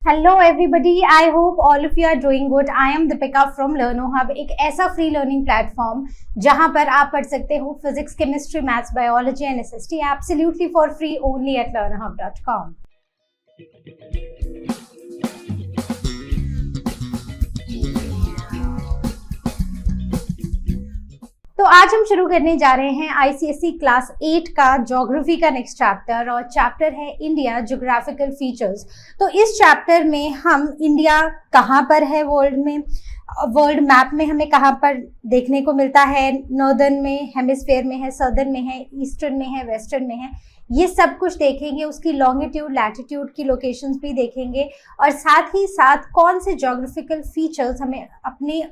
Hello everybody, I hope all of you are doing good. I am Deepika from learner hub, एक ऐसा free learning platform जहां पर आप पढ़ सकते हो physics, chemistry, maths, biology and SST absolutely for free only at learnerhub.com। तो आज हम शुरू करने जा रहे हैं आईसीएसई क्लास 8 का ज्योग्राफी का नेक्स्ट चैप्टर, और चैप्टर है इंडिया ज्योग्राफिकल फीचर्स। तो इस चैप्टर में हम इंडिया कहाँ पर है वर्ल्ड में, वर्ल्ड मैप में हमें कहाँ पर देखने को मिलता है, नॉर्दर्न में हेमिस्फेयर में है, सदर्न में है, ईस्टर्न में है, वेस्टर्न में है, ये सब कुछ देखेंगे। उसकी लॉन्गिट्यूड लैटिट्यूड की लोकेशंस भी देखेंगे, और साथ ही साथ कौन से ज्योग्राफिकल फीचर्स हमें अपने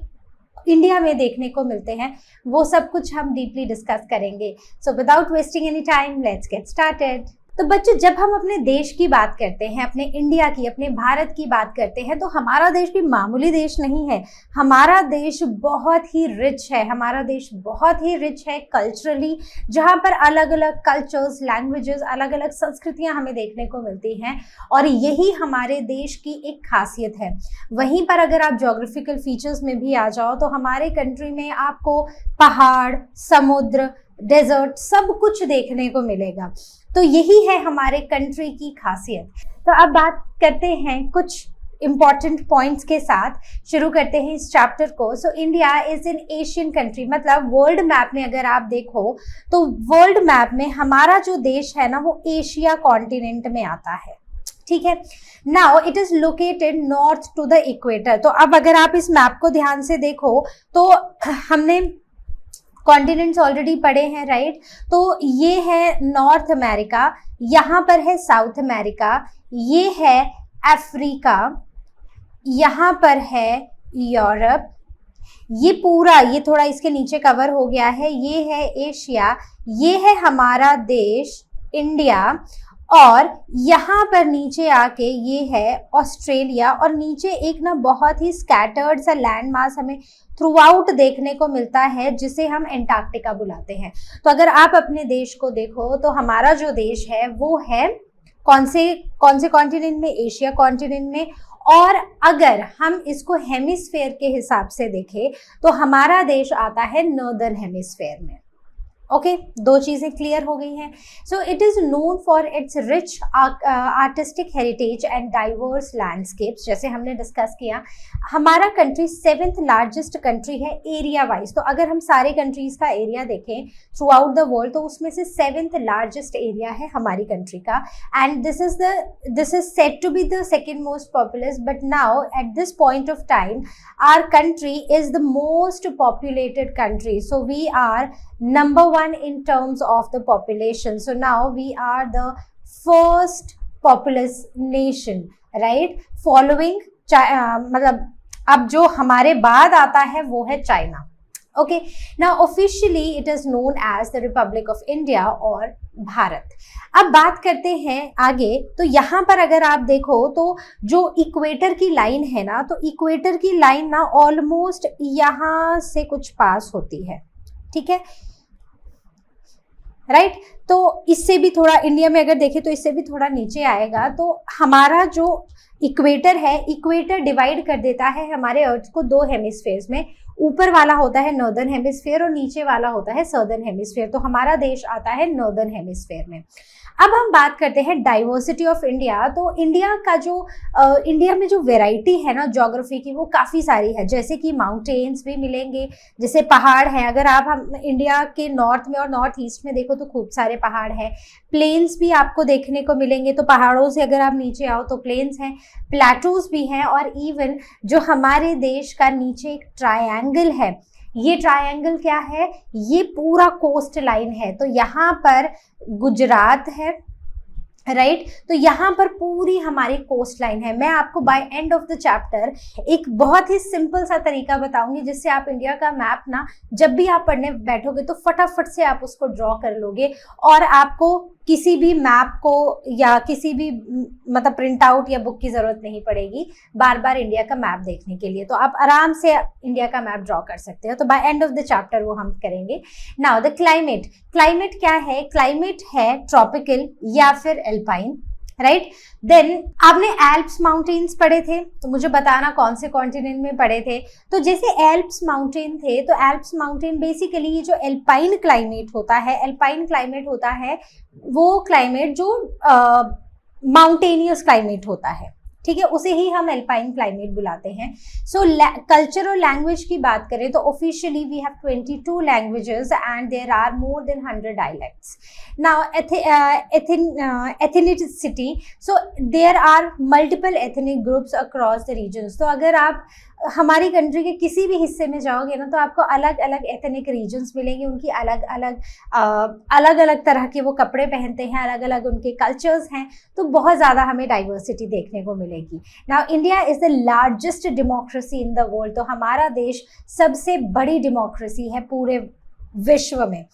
इंडिया में देखने को मिलते हैं, वो सब कुछ हम डीपली डिस्कस करेंगे। So without wasting any time let's get started. तो बच्चों, जब हम अपने देश की बात करते हैं, अपने इंडिया की, अपने भारत की बात करते हैं, तो हमारा देश भी मामूली देश नहीं है। हमारा देश बहुत ही रिच है, हमारा देश बहुत ही रिच है कल्चरली, जहाँ पर अलग अलग कल्चर्स, लैंग्वेजेस, अलग अलग संस्कृतियाँ हमें देखने को मिलती हैं, और यही हमारे देश की एक खासियत है। वहीं पर अगर आप ज्योग्राफिकल फीचर्स में भी आ जाओ, तो हमारे कंट्री में आपको पहाड़, समुद्र, डेजर्ट सब कुछ देखने को मिलेगा। तो यही है हमारे कंट्री की खासियत। तो अब बात करते हैं कुछ इंपॉर्टेंट पॉइंट्स के साथ, शुरू करते हैं इस चैप्टर को। So India is an Asian country, मतलब वर्ल्ड मैप में अगर आप देखो तो वर्ल्ड मैप में हमारा जो देश है ना, वो एशिया कॉन्टिनेंट में आता है। ठीक है, now it is located north to the equator. तो अब अगर आप इस मैप को ध्यान से देखो तो हमने कॉन्टिनेंट्स ऑलरेडी पढ़े हैं, राइट। तो ये है नॉर्थ अमेरिका, यहाँ पर है साउथ अमेरिका, ये है अफ्रीका, यहाँ पर है यूरोप, ये पूरा, ये थोड़ा इसके नीचे कवर हो गया है, ये है एशिया, ये है हमारा देश इंडिया, और यहाँ पर नीचे आके ये है ऑस्ट्रेलिया, और नीचे एक ना बहुत ही स्कैटर्ड सा लैंड मास हमें थ्रू आउट देखने को मिलता है, जिसे हम एंटार्क्टिका बुलाते हैं। तो अगर आप अपने देश को देखो तो हमारा जो देश है वो है कौन से कॉन्टिनेंट में, एशिया कॉन्टिनेंट में। और अगर हम इसको हेमिस्फेयर के हिसाब से देखें तो हमारा देश आता है नॉर्दर्न हेमिस्फेयर में। ओके, दो चीजें क्लियर हो गई हैं। So it is known for its rich artistic heritage and diverse landscapes. जैसे हमने डिस्कस किया, हमारा कंट्री 7th लार्जेस्ट कंट्री है एरिया वाइज। तो अगर हम सारे कंट्रीज का एरिया देखें थ्रू आउट द वर्ल्ड, तो उसमें से 7th लार्जेस्ट एरिया है हमारी कंट्री का, and this is said to be the second most populous, but now at this point of time our country is the most populated country. So we are number 1 in terms of the population. So now we are the first populous nation, right? Following मतलब अब जो हमारे बाद आता है वो है China. Okay, now officially it is known as the Republic of India और भारत। अब बात करते हैं आगे। तो यहाँ पर अगर आप देखो तो जो इक्वेटर की लाइन है ना, तो इक्वेटर की लाइन ना ऑलमोस्ट यहाँ से कुछ पास होती है, ठीक है, राइट। तो इससे भी थोड़ा इंडिया में अगर देखें तो इससे भी थोड़ा नीचे आएगा। तो हमारा जो इक्वेटर है, इक्वेटर डिवाइड कर देता है हमारे अर्थ को 2 हेमिस्फेयर्स में। ऊपर वाला होता है नॉर्दर्न हेमिस्फेयर और नीचे वाला होता है सदर्न हेमिस्फेयर। तो हमारा देश आता है नॉर्दर्न हेमिस्फेयर में। अब हम बात करते हैं डाइवर्सिटी ऑफ इंडिया। तो इंडिया का जो इंडिया में जो वेराइटी है ना ज्योग्राफी की, वो काफ़ी सारी है। जैसे कि माउंटेन्स भी मिलेंगे, जैसे पहाड़ हैं। अगर आप हम इंडिया के नॉर्थ में और नॉर्थ ईस्ट में देखो तो खूब सारे पहाड़ हैं। प्लेन्स भी आपको देखने को मिलेंगे, तो पहाड़ों से अगर आप नीचे आओ तो प्लेन्स हैं, प्लेटूज भी हैं, और इवन जो हमारे देश का नीचे एक ट्रायंगल है, ये ट्रायंगल क्या है, ये पूरा कोस्ट लाइन है। तो यहाँ पर गुजरात है, राइट। तो यहाँ पर पूरी हमारी कोस्ट लाइन है। मैं आपको by end of the chapter एक बहुत ही सिंपल सा तरीका बताऊंगी, जिससे आप इंडिया का मैप ना जब भी आप पढ़ने बैठोगे तो फटाफट से आप उसको ड्रॉ कर लोगे, और आपको किसी भी मैप को या किसी भी मतलब प्रिंट आउट या बुक की जरूरत नहीं पड़ेगी बार बार इंडिया का मैप देखने के लिए। तो आप आराम से इंडिया का मैप ड्रॉ कर सकते हो। तो by end of the chapter वो हम करेंगे। नाउ द क्लाइमेट, क्लाइमेट क्या है, क्लाइमेट है ट्रॉपिकल या फिर एल्पाइन, राइट। देन आपने एल्प्स माउंटेन्स पढ़े थे, तो मुझे बताना कौन से कॉन्टिनेंट में पढ़े थे। तो जैसे एल्प्स माउंटेन थे, तो एल्प्स माउंटेन बेसिकली ये जो एल्पाइन क्लाइमेट होता है, एल्पाइन क्लाइमेट होता है वो क्लाइमेट जो माउंटेनियस क्लाइमेट होता है, ठीक है, उसे ही हम एल्पाइन क्लाइमेट बुलाते हैं। सो कल्चर और लैंग्वेज की बात करें तो officially we have 22 languages and there are more than 100 dialects. Now ethnicity, so there are multiple ethnic groups across the regions. तो अगर आप हमारी कंट्री के किसी भी हिस्से में जाओगे ना, तो आपको अलग अलग एथनिक रीजन्स मिलेंगे, उनकी अलग अलग तरह के वो कपड़े पहनते हैं, अलग अलग उनके कल्चर्स हैं, तो बहुत ज़्यादा हमें डाइवर्सिटी देखने को मिलेगी। Now India is the largest democracy in the world, तो हमारा देश सबसे बड़ी डेमोक्रेसी है पूरे विश्व में।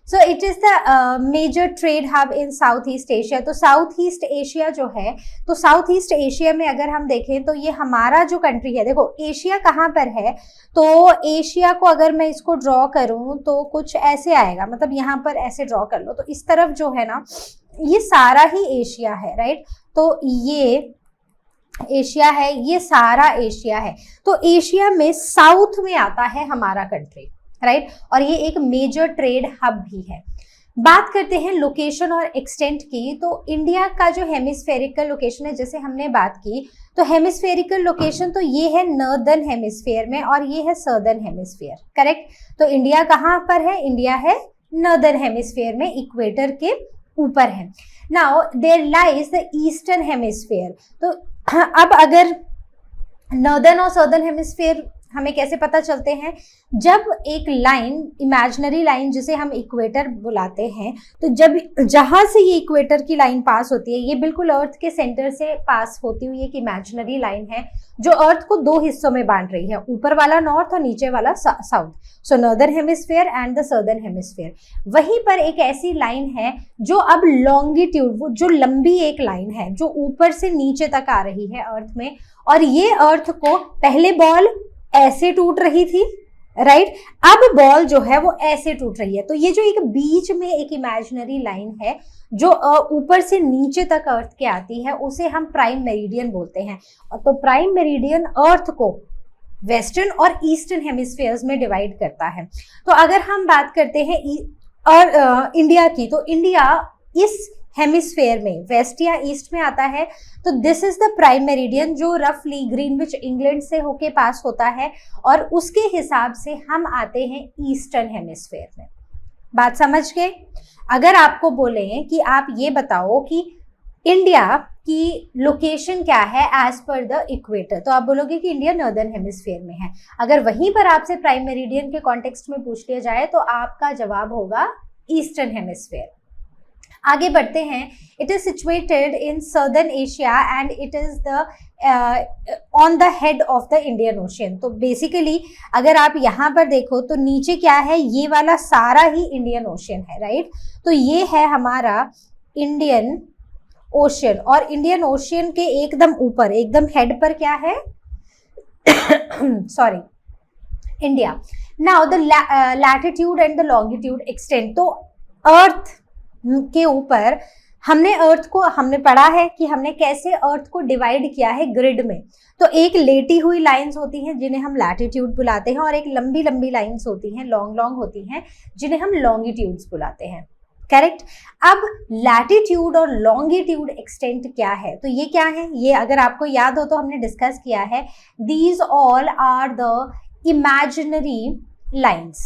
So it is the major trade hub in South East Asia. तो साउथ ईस्ट एशिया जो है, तो साउथ ईस्ट एशिया में अगर हम देखें तो ये हमारा जो कंट्री है, देखो एशिया कहाँ पर है, तो एशिया को अगर मैं इसको ड्रॉ करूँ तो कुछ ऐसे आएगा, मतलब यहाँ पर ऐसे ड्रॉ कर लो, तो इस तरफ जो है ना ये सारा ही एशिया है, राइट। तो ये एशिया है, ये सारा एशिया है। तो एशिया में साउथ में आता है हमारा कंट्री, राइट, और ये एक मेजर ट्रेड हब भी है। बात करते हैं लोकेशन और एक्सटेंट की, तो इंडिया का जो हेमिस्फेरिकल लोकेशन है, जैसे हमने बात की, तो हेमिस्फेरिकल लोकेशन तो ये है नॉर्दर्न हेमिस्फेयर में और ये है सदर्न हेमिस्फेयर, करेक्ट। तो इंडिया कहाँ पर है, इंडिया है नॉर्दर्न हेमिस्फेयर में, इक्वेटर के ऊपर है। Now there lies the eastern hemisphere. तो अब अगर नॉर्दर्न और सदर्न हेमिस्फेयर हमें कैसे पता चलते हैं, जब एक लाइन, इमेजिनरी लाइन जिसे हम इक्वेटर बुलाते हैं, तो जब जहां से ये इक्वेटर की लाइन पास होती है, ये बिल्कुल अर्थ के सेंटर से पास होती हुई एक इमेजिनरी लाइन है जो अर्थ को दो हिस्सों में बांट रही है, ऊपर वाला नॉर्थ और नीचे वाला south. So northern hemisphere and the southern hemisphere. वहीं पर एक ऐसी लाइन है जो अब लॉन्गिट्यूड, जो लंबी एक लाइन है जो ऊपर से नीचे तक आ रही है अर्थ में, और ये अर्थ को पहले बॉल ऐसे टूट रही थी, राइट, अब बॉल जो है वो ऐसे टूट रही है। तो ये जो एक बीच में एक इमेजिनरी लाइन है जो ऊपर से नीचे तक अर्थ के आती है, उसे हम प्राइम मेरिडियन बोलते हैं। तो प्राइम मेरिडियन अर्थ को वेस्टर्न और ईस्टर्न हेमिस्फीयर्स में डिवाइड करता है। तो अगर हम बात करते हैं और इंडिया की, तो इंडिया इस हेमिस्फेयर में वेस्ट या ईस्ट में आता है। तो this is the prime meridian जो रफली ग्रीनविच इंग्लैंड से होके पास होता है, और उसके हिसाब से हम आते हैं ईस्टर्न हेमिस्फेयर में। बात समझ गए। अगर आपको बोले कि आप ये बताओ कि इंडिया की लोकेशन क्या है एज पर द इक्वेटर, तो आप बोलोगे कि इंडिया नॉर्दर्न हेमिस्फेयर में है। अगर वहीं पर आपसे प्राइम मेरिडियन के कॉन्टेक्स्ट में पूछ लिया जाए तो आपका जवाब होगा ईस्टर्न हेमिस्फेयर। आगे बढ़ते हैं। It is situated in southern Asia and it is the on the head of the Indian ocean. तो बेसिकली अगर आप यहाँ पर देखो तो नीचे क्या है, ये वाला सारा ही इंडियन ओशियन है, राइट। तो ये है हमारा इंडियन ओशियन, और इंडियन ओशियन के एकदम ऊपर, एकदम हेड पर क्या है sorry, India. Now the latitude and the longitude extend. तो अर्थ के ऊपर हमने पढ़ा है कि हमने कैसे अर्थ को डिवाइड किया है ग्रिड में। तो एक लेटी हुई लाइंस होती हैं जिन्हें हम लैटिट्यूड बुलाते हैं, और एक लंबी लंबी लाइंस होती हैं, लॉन्ग होती हैं, जिन्हें हम लॉन्गिट्यूड्स बुलाते हैं, करेक्ट। अब लैटिट्यूड और लॉन्गिट्यूड एक्सटेंट क्या है, तो ये क्या है, ये अगर आपको याद हो तो हमने डिस्कस किया है। These all are the imaginary lines,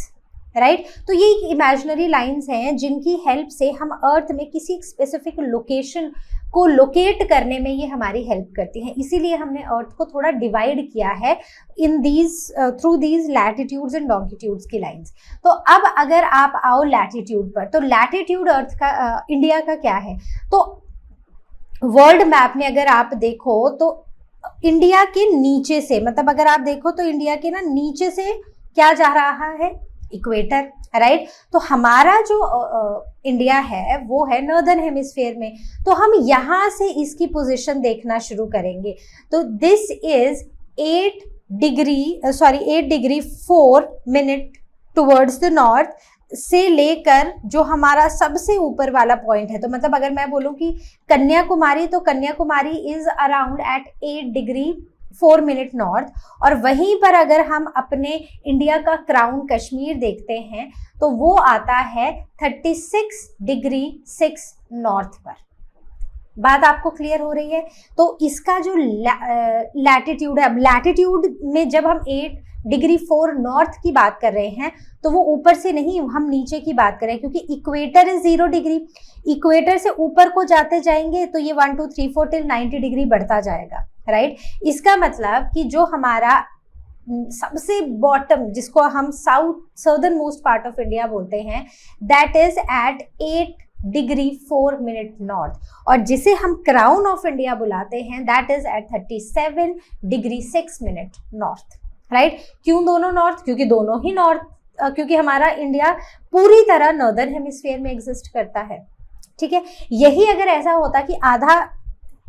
right. तो ये इमेजिनरी लाइंस हैं जिनकी हेल्प से हम अर्थ में किसी स्पेसिफिक लोकेशन को लोकेट करने में ये हमारी हेल्प करती हैं। इसीलिए हमने अर्थ को थोड़ा डिवाइड किया है in these through these latitudes and longitudes की लाइंस। तो अब अगर आप आओ लैटिट्यूड पर, तो लैटिट्यूड अर्थ का इंडिया का क्या है, तो वर्ल्ड मैप में अगर आप देखो तो इंडिया के नीचे से, मतलब अगर आप देखो तो इंडिया के ना नीचे से क्या जा रहा है, इक्वेटर, राइट। तो हमारा जो इंडिया है वो है नॉर्दर्न हेमिस्फीयर में। तो हम यहाँ से इसकी पोजीशन देखना शुरू करेंगे। तो this is 8 degree 4 minute towards the north, से लेकर जो हमारा सबसे ऊपर वाला पॉइंट है, तो मतलब अगर मैं बोलूं कि कन्याकुमारी, तो Kanyakumari is around at 8 degree 4 minute north, और वहीं पर अगर हम अपने इंडिया का क्राउन कश्मीर देखते हैं तो वो आता है 36 डिग्री 6 नॉर्थ पर। बात आपको क्लियर हो रही है? तो इसका जो लैटिट्यूड है, अब लैटिट्यूड में जब हम 8 डिग्री 4 नॉर्थ की बात कर रहे हैं तो वो ऊपर से नहीं, हम नीचे की बात कर रहे हैं, क्योंकि इक्वेटर इज 0 डिग्री। इक्वेटर से ऊपर को जाते जाएंगे तो ये 1 2 3 4 टिल 90 डिग्री बढ़ता जाएगा, राइट। इसका मतलब कि जो हमारा सबसे बॉटम, जिसको हम southernmost part of India बोलते हैं, that is at 8 degree 4 minute north, और जिसे हम क्राउन ऑफ इंडिया बुलाते हैं that is at 37 degree 6 minute north, right. क्यों दोनों नॉर्थ? क्योंकि दोनों ही नॉर्थ, क्योंकि हमारा इंडिया पूरी तरह नॉर्दर्न हेमिस्फीयर में एग्जिस्ट करता है, ठीक है। यही अगर ऐसा होता कि आधा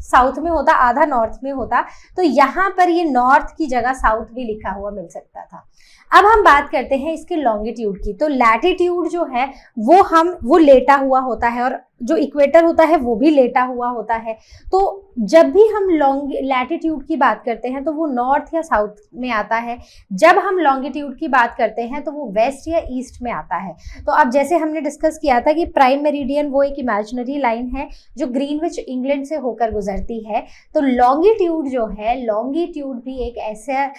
साउथ में होता, आधा नॉर्थ में होता, तो यहाँ पर ये नॉर्थ की जगह साउथ भी लिखा हुआ मिल सकता था। अब हम बात करते हैं इसके लॉन्गिट्यूड की। तो लैटिट्यूड जो है वो लेटा हुआ होता है, और जो इक्वेटर होता है वो भी लेटा हुआ होता है। तो जब भी हम लैटिट्यूड की बात करते हैं तो वो नॉर्थ या साउथ में आता है, जब हम लॉन्गिट्यूड की बात करते हैं तो वो वेस्ट या ईस्ट में आता है। तो अब जैसे हमने डिस्कस किया था कि प्राइम मेरिडियन वो एक इमेजिनरी लाइन है जो ग्रीनविच इंग्लैंड से होकर गुजरती है, तो लॉन्गिट्यूड जो है, लॉन्गिट्यूड भी एक ऐसा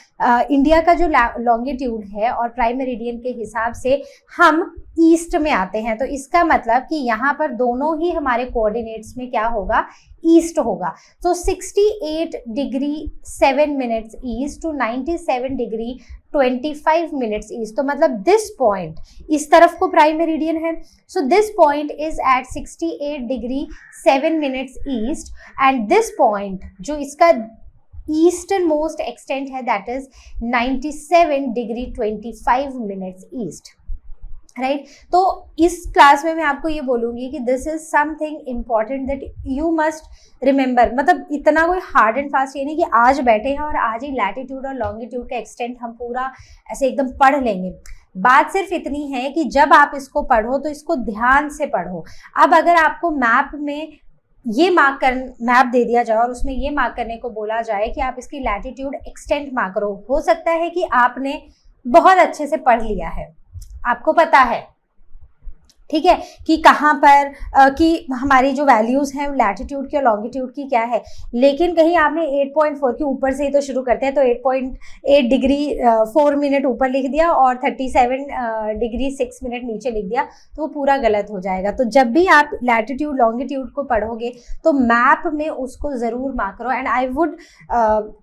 इंडिया का जो लॉन्गिट्यूड है और प्राइम मेरिडियन के हिसाब से हम ईस्ट में आते हैं। तो इसका मतलब कि यहाँ पर दोनों ही हमारे कोऑर्डिनेट्स में क्या होगा? ईस्ट होगा। तो 68 degree 7 minutes east to 97 degree 25 minutes east. तो मतलब दिस पॉइंट, इस तरफ को प्राइम मेरिडियन है, so this point is at 68 degree 7 minutes east, and this point जो इसका ईस्टर्न मोस्ट एक्सटेंट है that is 97 degree 25 minutes east, right. तो इस क्लास में मैं आपको ये बोलूंगी कि this is something important that you must remember. मतलब इतना कोई हार्ड एंड फास्ट ये नहीं कि आज बैठे हैं और आज ही लैटिट्यूड और लॉन्गिट्यूड का एक्सटेंट हम पूरा ऐसे एकदम पढ़ लेंगे। बात सिर्फ इतनी है कि जब आप इसको पढ़ो तो इसको ध्यान से पढ़ो। अब अगर आपको मैप में ये मैप दे दिया जाए और उसमें ये मार्क करने को बोला जाए कि आप इसकी लैटिट्यूड एक्सटेंट मार्क करो, हो सकता है कि आपने बहुत अच्छे से पढ़ लिया है, आपको पता है, ठीक है, कि कहाँ पर कि हमारी जो वैल्यूज हैं लैटिट्यूड की और लॉन्गिट्यूड की क्या है, लेकिन कहीं आपने 8.4 के ऊपर से ही तो शुरू करते हैं, तो 8.8 डिग्री 4 मिनट ऊपर लिख दिया और 37 डिग्री 6 मिनट नीचे लिख दिया, तो वो पूरा गलत हो जाएगा। तो जब भी आप लैटिट्यूड लॉन्गिट्यूड को पढ़ोगे तो मैप में उसको ज़रूर मार्क करो। एंड आई वुड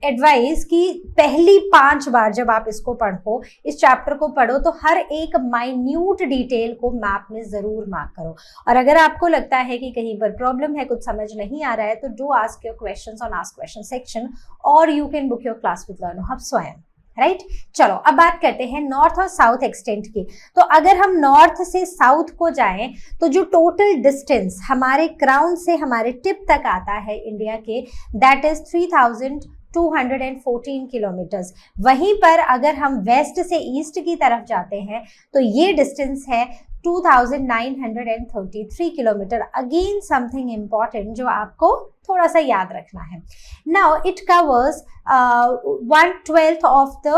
एडवाइज कि पहली 5 बार जब आप इसको पढ़ो, इस चैप्टर को पढ़ो, तो हर एक माइन्यूट डिटेल को मैप में जरूर मार्क करो। और अगर आपको लगता है कि कहीं पर प्रॉब्लम है, कुछ समझ नहीं आ रहा है, तो do ask your questions on ask question section, और you can book your class with Learno Hub Swayam, right. चलो अब बात करते हैं नॉर्थ और साउथ एक्सटेंट की। तो अगर हम नॉर्थ से साउथ को जाएं तो जो टोटल डिस्टेंस हमारे क्राउन से हमारे टिप तक आता है इंडिया के, दैट इज 3214 किलोमीटर्स। वहीं पर अगर हम वेस्ट से ईस्ट की तरफ जाते हैं तो ये डिस्टेंस है 2933 किलोमीटर। अगेन समथिंग इंपॉर्टेंट जो आपको थोड़ा सा याद रखना है। Now it covers 1/12 of the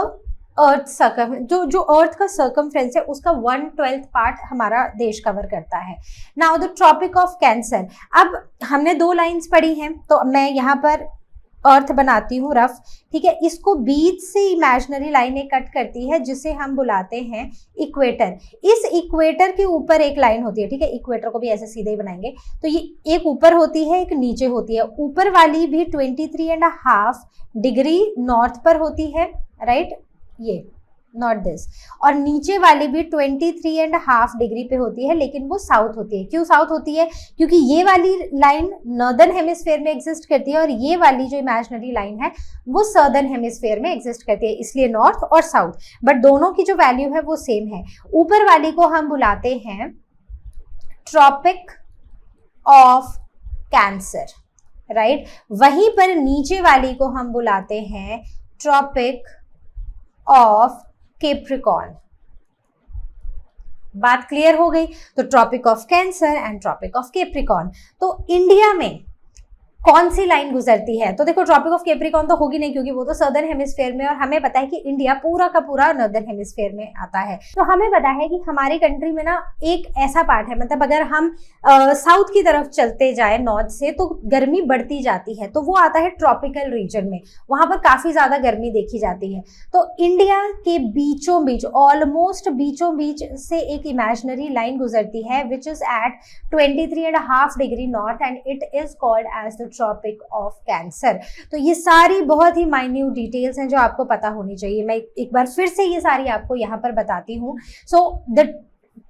earth circum, जो अर्थ का सर्कमफ्रेंस है उसका 1/12 पार्ट हमारा देश कवर करता है। Now the Tropic of Cancer. अब हमने 2 लाइंस पढ़ी हैं, तो मैं यहाँ पर अर्थ बनाती हूँ रफ, ठीक है। इसको बीच से इमेजिनरी लाइन एक कट करती है जिसे हम बुलाते हैं इक्वेटर। इस इक्वेटर के ऊपर एक लाइन होती है, ठीक है। इक्वेटर को भी ऐसे सीधे ही बनाएंगे, तो ये एक ऊपर होती है, एक नीचे होती है। ऊपर वाली भी 23.5 डिग्री नॉर्थ पर होती है, राइट, ये नॉट दिस, और नीचे वाली भी 23.5 डिग्री पे होती है, लेकिन वो साउथ होती है। क्यों साउथ होती है? क्योंकि ये वाली लाइन नॉर्दर्न हेमिस्फीयर में एग्जिस्ट करती है और ये वाली जो इमेजिनरी लाइन है वो सदर्न हेमिस्फीयर में एग्जिस्ट करती है, इसलिए नॉर्थ और साउथ। बट दोनों की जो वैल्यू है वो सेम है। ऊपर वाली को हम बुलाते हैं ट्रॉपिक ऑफ कैंसर, राइट। वहीं पर नीचे वाली को हम बुलाते हैं ट्रॉपिक ऑफ कैप्रिकॉर्न। बात क्लियर हो गई। तो Tropic of Cancer and Tropic of Capricorn. तो इंडिया में कौन सी लाइन गुजरती है? तो देखो ट्रॉपिक ऑफ कैप्रिकॉर्न तो होगी नहीं क्योंकि वो तो सदर्न हेमिस्फीयर में, और हमें पता है कि इंडिया पूरा का पूरा नॉर्दर्न हेमिस्फीयर में आता है। तो हमें पता है कि हमारी कंट्री में ना एक ऐसा पार्ट है, मतलब अगर हम साउथ की तरफ चलते जाए नॉर्थ से तो गर्मी बढ़ती जाती है, तो वो आता है ट्रॉपिकल रीजन में, वहां पर काफी ज्यादा गर्मी देखी जाती है। तो इंडिया के बीचों बीच, ऑलमोस्ट बीचों बीच से एक इमेजिनरी लाइन गुजरती है which is at 23.5 degree north and it is called as the Tropic of Cancer. तो ये सारी बहुत ही माइन्यूट डिटेल्स हैं जो आपको पता होनी चाहिए। मैं एक बार फिर से ये सारी आपको यहाँ पर बताती हूँ। सो द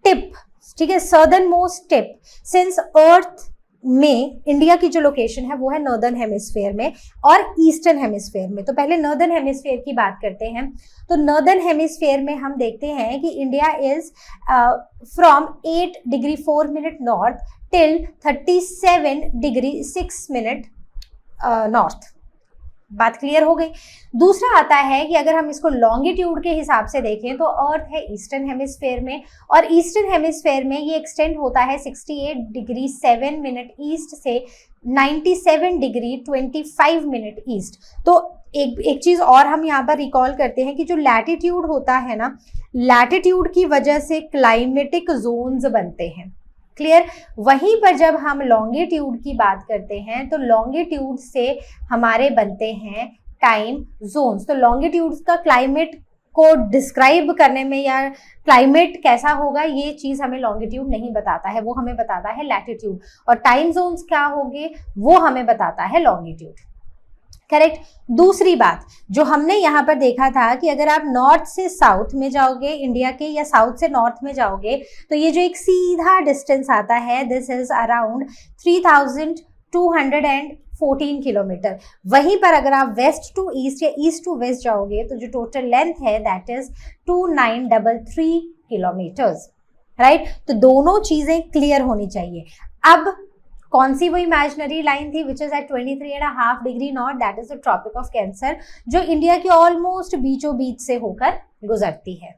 टिप, ठीक है, सदर्न मोस्ट टिप सिंस अर्थ में इंडिया की जो लोकेशन है वो है नॉर्दर्न हेमिस्फीयर में और ईस्टर्न हेमिस्फीयर में। तो पहले नॉर्दर्न हेमिस्फीयर की बात करते हैं। तो नॉर्दर्न हेमिस्फीयर में हम देखते हैं कि India is from 8 degree 4 minute north till 37 degree 6 minute north. बात क्लियर हो गई। दूसरा आता है कि अगर हम इसको लॉन्गिट्यूड के हिसाब से देखें तो अर्थ है ईस्टर्न हेमिस्फीयर में, और ईस्टर्न हेमिस्फीयर में ये एक्सटेंड होता है 68 डिग्री 7 मिनट ईस्ट से 97 डिग्री 25 मिनट ईस्ट। तो एक चीज और हम यहाँ पर रिकॉल करते हैं कि जो लैटिट्यूड होता है ना, लैटिट्यूड की वजह से क्लाइमेटिक जोन्स बनते हैं। क्लियर। वहीं पर जब हम लॉन्गिट्यूड की बात करते हैं तो लॉन्गिट्यूड से हमारे बनते हैं टाइम जोन्स। तो लॉन्गिट्यूड का क्लाइमेट को डिस्क्राइब करने में या क्लाइमेट कैसा होगा ये चीज हमें लॉन्गिट्यूड नहीं बताता है, वो हमें बताता है लैटिट्यूड। और टाइम जोन्स क्या होंगे वो हमें बताता है लॉन्गिट्यूड। करेक्ट। दूसरी बात जो हमने यहाँ पर देखा था कि अगर आप नॉर्थ से साउथ में जाओगे इंडिया के, या साउथ से नॉर्थ में जाओगे, तो ये जो एक सीधा डिस्टेंस आता है दिस इज अराउंड 3214 किलोमीटर। वहीं पर अगर आप वेस्ट टू ईस्ट या ईस्ट टू वेस्ट जाओगे तो जो टोटल लेंथ है दैट इज 2933 किलोमीटर्स। राइट। तो दोनों चीजें क्लियर होनी चाहिए। अब कौन सी वो इमेजिनरी लाइन थी which is at 23.5 degree north, that is the Tropic of Cancer, जो इंडिया के ऑलमोस्ट बीचों बीच से होकर गुजरती है।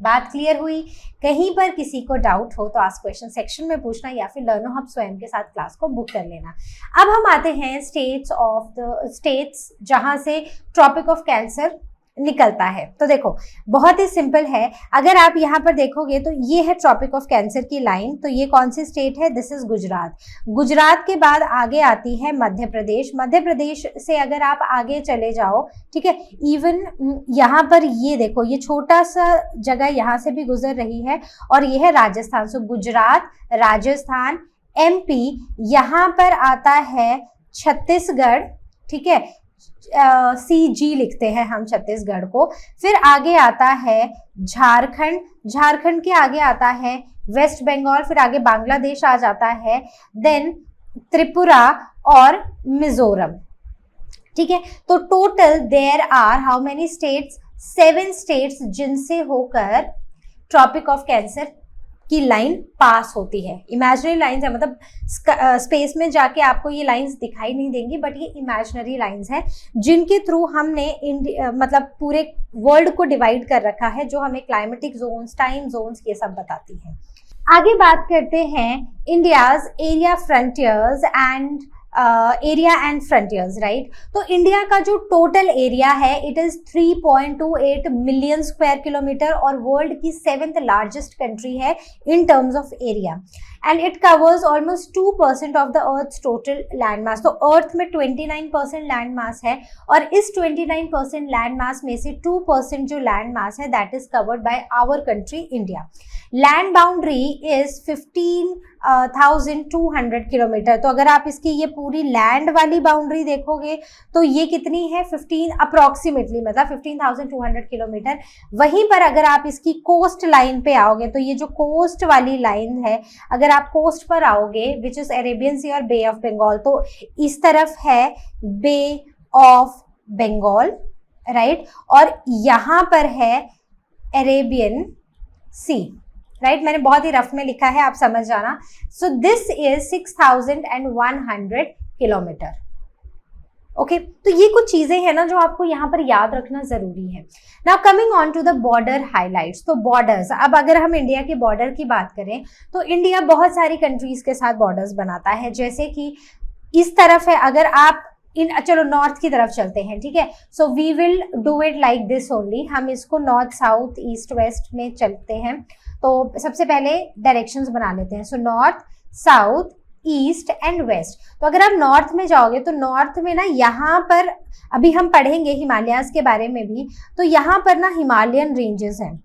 बात क्लियर हुई। कहीं पर किसी को डाउट हो तो आस्क क्वेश्चन सेक्शन में पूछना या फिर लर्नो हब स्वयं के साथ क्लास को बुक कर लेना। अब हम आते हैं स्टेट्स जहां से ट्रॉपिक ऑफ कैंसर निकलता है। तो देखो बहुत ही सिंपल है, अगर आप यहाँ पर देखोगे तो ये है ट्रॉपिक ऑफ कैंसर की लाइन। तो ये कौन सी स्टेट है? This is Gujarat. गुजरात के बाद आगे आती है मध्य प्रदेश। मध्य प्रदेश से अगर आप आगे चले जाओ, ठीक है, इवन यहाँ पर ये देखो ये छोटा सा जगह यहाँ से भी गुजर रही है, और ये है राजस्थान। सो गुजरात, राजस्थान, MP, यहाँ पर आता है छत्तीसगढ़, ठीक है, CG लिखते हैं हम छत्तीसगढ़ को। फिर आगे आता है झारखंड, झारखंड के आगे आता है वेस्ट बंगाल, फिर आगे बांग्लादेश आ जाता है, देन त्रिपुरा और मिजोरम। ठीक है। तो total there are how many states? 7 states जिनसे होकर ट्रॉपिक ऑफ कैंसर की लाइन पास होती है। इमेजिनरी लाइंस है, मतलब स्पेस में जाके आपको ये लाइंस दिखाई नहीं देंगी, बट ये इमेजिनरी लाइंस हैं जिनके थ्रू हमने मतलब पूरे वर्ल्ड को डिवाइड कर रखा है, जो हमें क्लाइमेटिक जोन्स, टाइम जोन्स ये सब बताती है। आगे बात करते हैं India's area frontiers and frontiers, right. तो इंडिया का जो टोटल एरिया है it is 3.28 million square kilometre और वर्ल्ड की 7th लार्जेस्ट कंट्री है इन terms of area, and it covers almost 2% of the earth total land mass. तो अर्थ में 29% land mass है, और इस 29% लैंड मास में से 2% जो लैंड मास है that is covered by our country India. Land boundary is 15,200 kilometre. तो अगर आप इसकी ये पूरी लैंड वाली बाउंड्री देखोगे तो ये कितनी है? 15 अप्रोक्सीमेटली, मतलब 15,200 किलोमीटर। वहीं पर अगर आप इसकी कोस्ट लाइन पे आओगे तो ये जो कोस्ट वाली लाइन है, अगर आप कोस्ट पर आओगे विच इज अरेबियन सी और बे ऑफ बंगाल, तो इस तरफ है बे ऑफ बंगाल, राइट, और यहाँ पर है अरेबियन सी, राइट। मैंने बहुत ही रफ में लिखा है, आप समझ जाना। So this is 6,100 kilometre. Okay तो ये कुछ चीजें हैं ना जो आपको यहाँ पर याद रखना जरूरी है। Now coming on to the border highlights, तो बॉर्डर्स, अब अगर हम इंडिया के बॉर्डर की बात करें तो इंडिया बहुत सारी कंट्रीज के साथ बॉर्डर्स बनाता है, जैसे कि इस तरफ है, अगर आप चलो नॉर्थ की तरफ चलते हैं, ठीक है, so we will do it like this only, हम इसको नॉर्थ साउथ ईस्ट वेस्ट में चलते हैं। तो सबसे पहले डायरेक्शंस बना लेते हैं, so north south east and west. तो अगर आप नॉर्थ में जाओगे तो नॉर्थ में ना यहाँ पर अभी हम पढ़ेंगे हिमालयाज के बारे में भी, तो यहाँ पर ना हिमालयन रेंजेस हैं,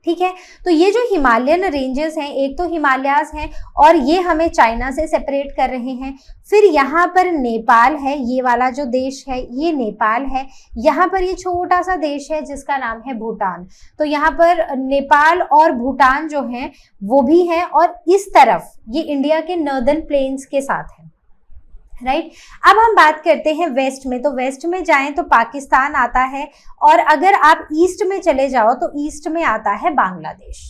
ठीक है। तो ये जो हिमालयन रेंजेस हैं, एक तो हिमालयाज हैं और ये हमें चाइना से सेपरेट कर रहे हैं। फिर यहाँ पर नेपाल है, ये वाला जो देश है ये नेपाल है। यहाँ पर ये छोटा सा देश है जिसका नाम है भूटान। तो यहाँ पर नेपाल और भूटान जो हैं वो भी हैं, और इस तरफ ये इंडिया के नॉर्दर्न प्लेन्स के साथ है, राइट। अब हम बात करते हैं वेस्ट में, तो वेस्ट में जाएं तो पाकिस्तान आता है, और अगर आप ईस्ट में चले जाओ तो ईस्ट में आता है बांग्लादेश,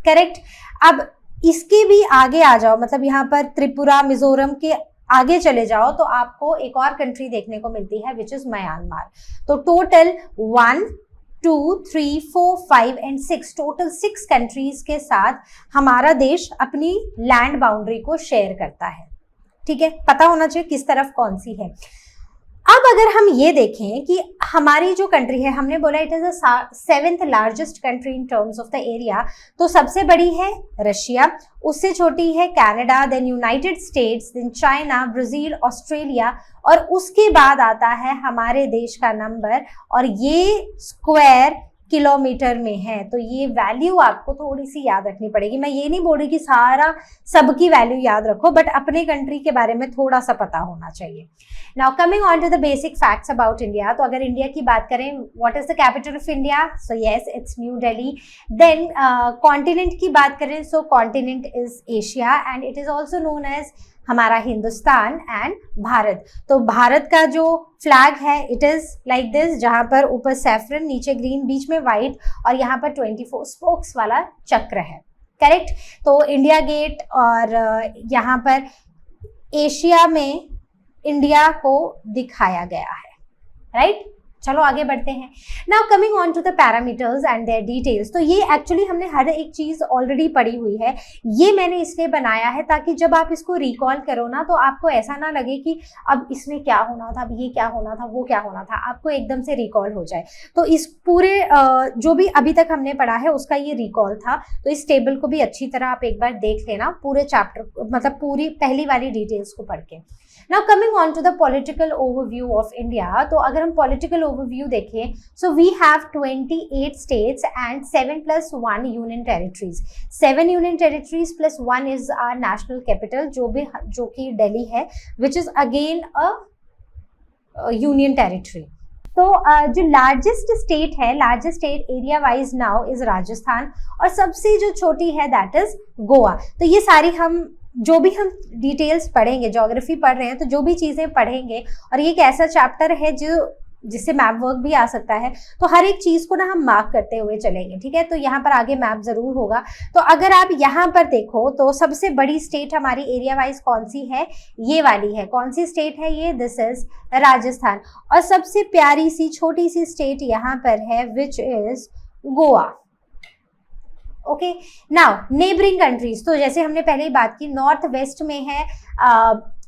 करेक्ट। अब इसके भी आगे आ जाओ, मतलब यहाँ पर त्रिपुरा मिजोरम के आगे चले जाओ तो आपको एक और कंट्री देखने को मिलती है विच इज म्यांमार। तो टोटल 1 2 3 4 5 एंड 6, टोटल 6 कंट्रीज के साथ हमारा देश अपनी लैंड बाउंड्री को शेयर करता है, ठीक है। पता होना चाहिए किस तरफ कौन सी है। अब अगर हम ये देखें कि हमारी जो कंट्री है, हमने बोला it is the 7th largest country in terms of the area, तो सबसे बड़ी है रशिया, उससे छोटी है Canada, then United States, then China, Brazil, Australia, और उसके बाद आता है हमारे देश का नंबर, और ये स्क्वायर किलोमीटर में है। तो ये वैल्यू आपको थोड़ी सी याद रखनी पड़ेगी। मैं ये नहीं बोल रही कि सारा सबकी वैल्यू याद रखो, बट अपने कंट्री के बारे में थोड़ा सा पता होना चाहिए। Now coming on to the basic facts about India, तो अगर इंडिया की बात करें, what is the capital of India? So yes, it's New Delhi. Then continent की बात करें, so continent is Asia and it is also known as हमारा Hindustan and Bharat. तो भारत का जो फ्लैग है इट इज लाइक दिस, जहां पर ऊपर सैफरन, नीचे ग्रीन, बीच में व्हाइट, और यहाँ पर 24 स्पोक्स वाला चक्र है, करेक्ट। तो इंडिया गेट, और यहाँ पर एशिया में इंडिया को दिखाया गया है, राइट। चलो आगे बढ़ते हैं। Now coming on to the parameters and their details, तो ये एक्चुअली हमने हर एक चीज ऑलरेडी पढ़ी हुई है, ये मैंने इसलिए बनाया है ताकि जब आप इसको रिकॉल करो ना तो आपको ऐसा ना लगे कि अब इसमें क्या होना था, अब ये क्या होना था, वो क्या होना था, आपको एकदम से रिकॉल हो जाए। तो इस पूरे जो भी अभी तक हमने पढ़ा है उसका ये रिकॉल था, तो इस टेबल को भी अच्छी तरह आप एक बार देख लेना, पूरे चैप्टर, मतलब पूरी पहली वाली डिटेल्स को पढ़ के। Now coming on to the political overview of India, तो अगर हम political overview देखें, so we have 28 states and 7+1 union territories. 7 union territories plus 1 is our national capital, जो कि दिल्ली है, which is again a union territory. तो जो largest state है, largest state area wise now is Rajasthan, और सबसे जो छोटी है दैट इज गोवा। तो ये सारी हम जो भी हम डिटेल्स पढ़ेंगे, ज्योग्राफी पढ़ रहे हैं तो जो भी चीजें पढ़ेंगे, और ये एक ऐसा चैप्टर है जिससे मैप वर्क भी आ सकता है, तो हर एक चीज को ना हम मार्क करते हुए चलेंगे, ठीक है। तो यहाँ पर आगे मैप जरूर होगा। तो अगर आप यहाँ पर देखो तो सबसे बड़ी स्टेट हमारी एरिया वाइज कौन सी है, ये वाली है। कौन सी स्टेट है ये? This is Rajasthan. और सबसे प्यारी सी छोटी सी स्टेट यहाँ पर है which is Goa. Okay, now neighbouring countries, तो जैसे हमने पहले ही बात की, नॉर्थ वेस्ट में है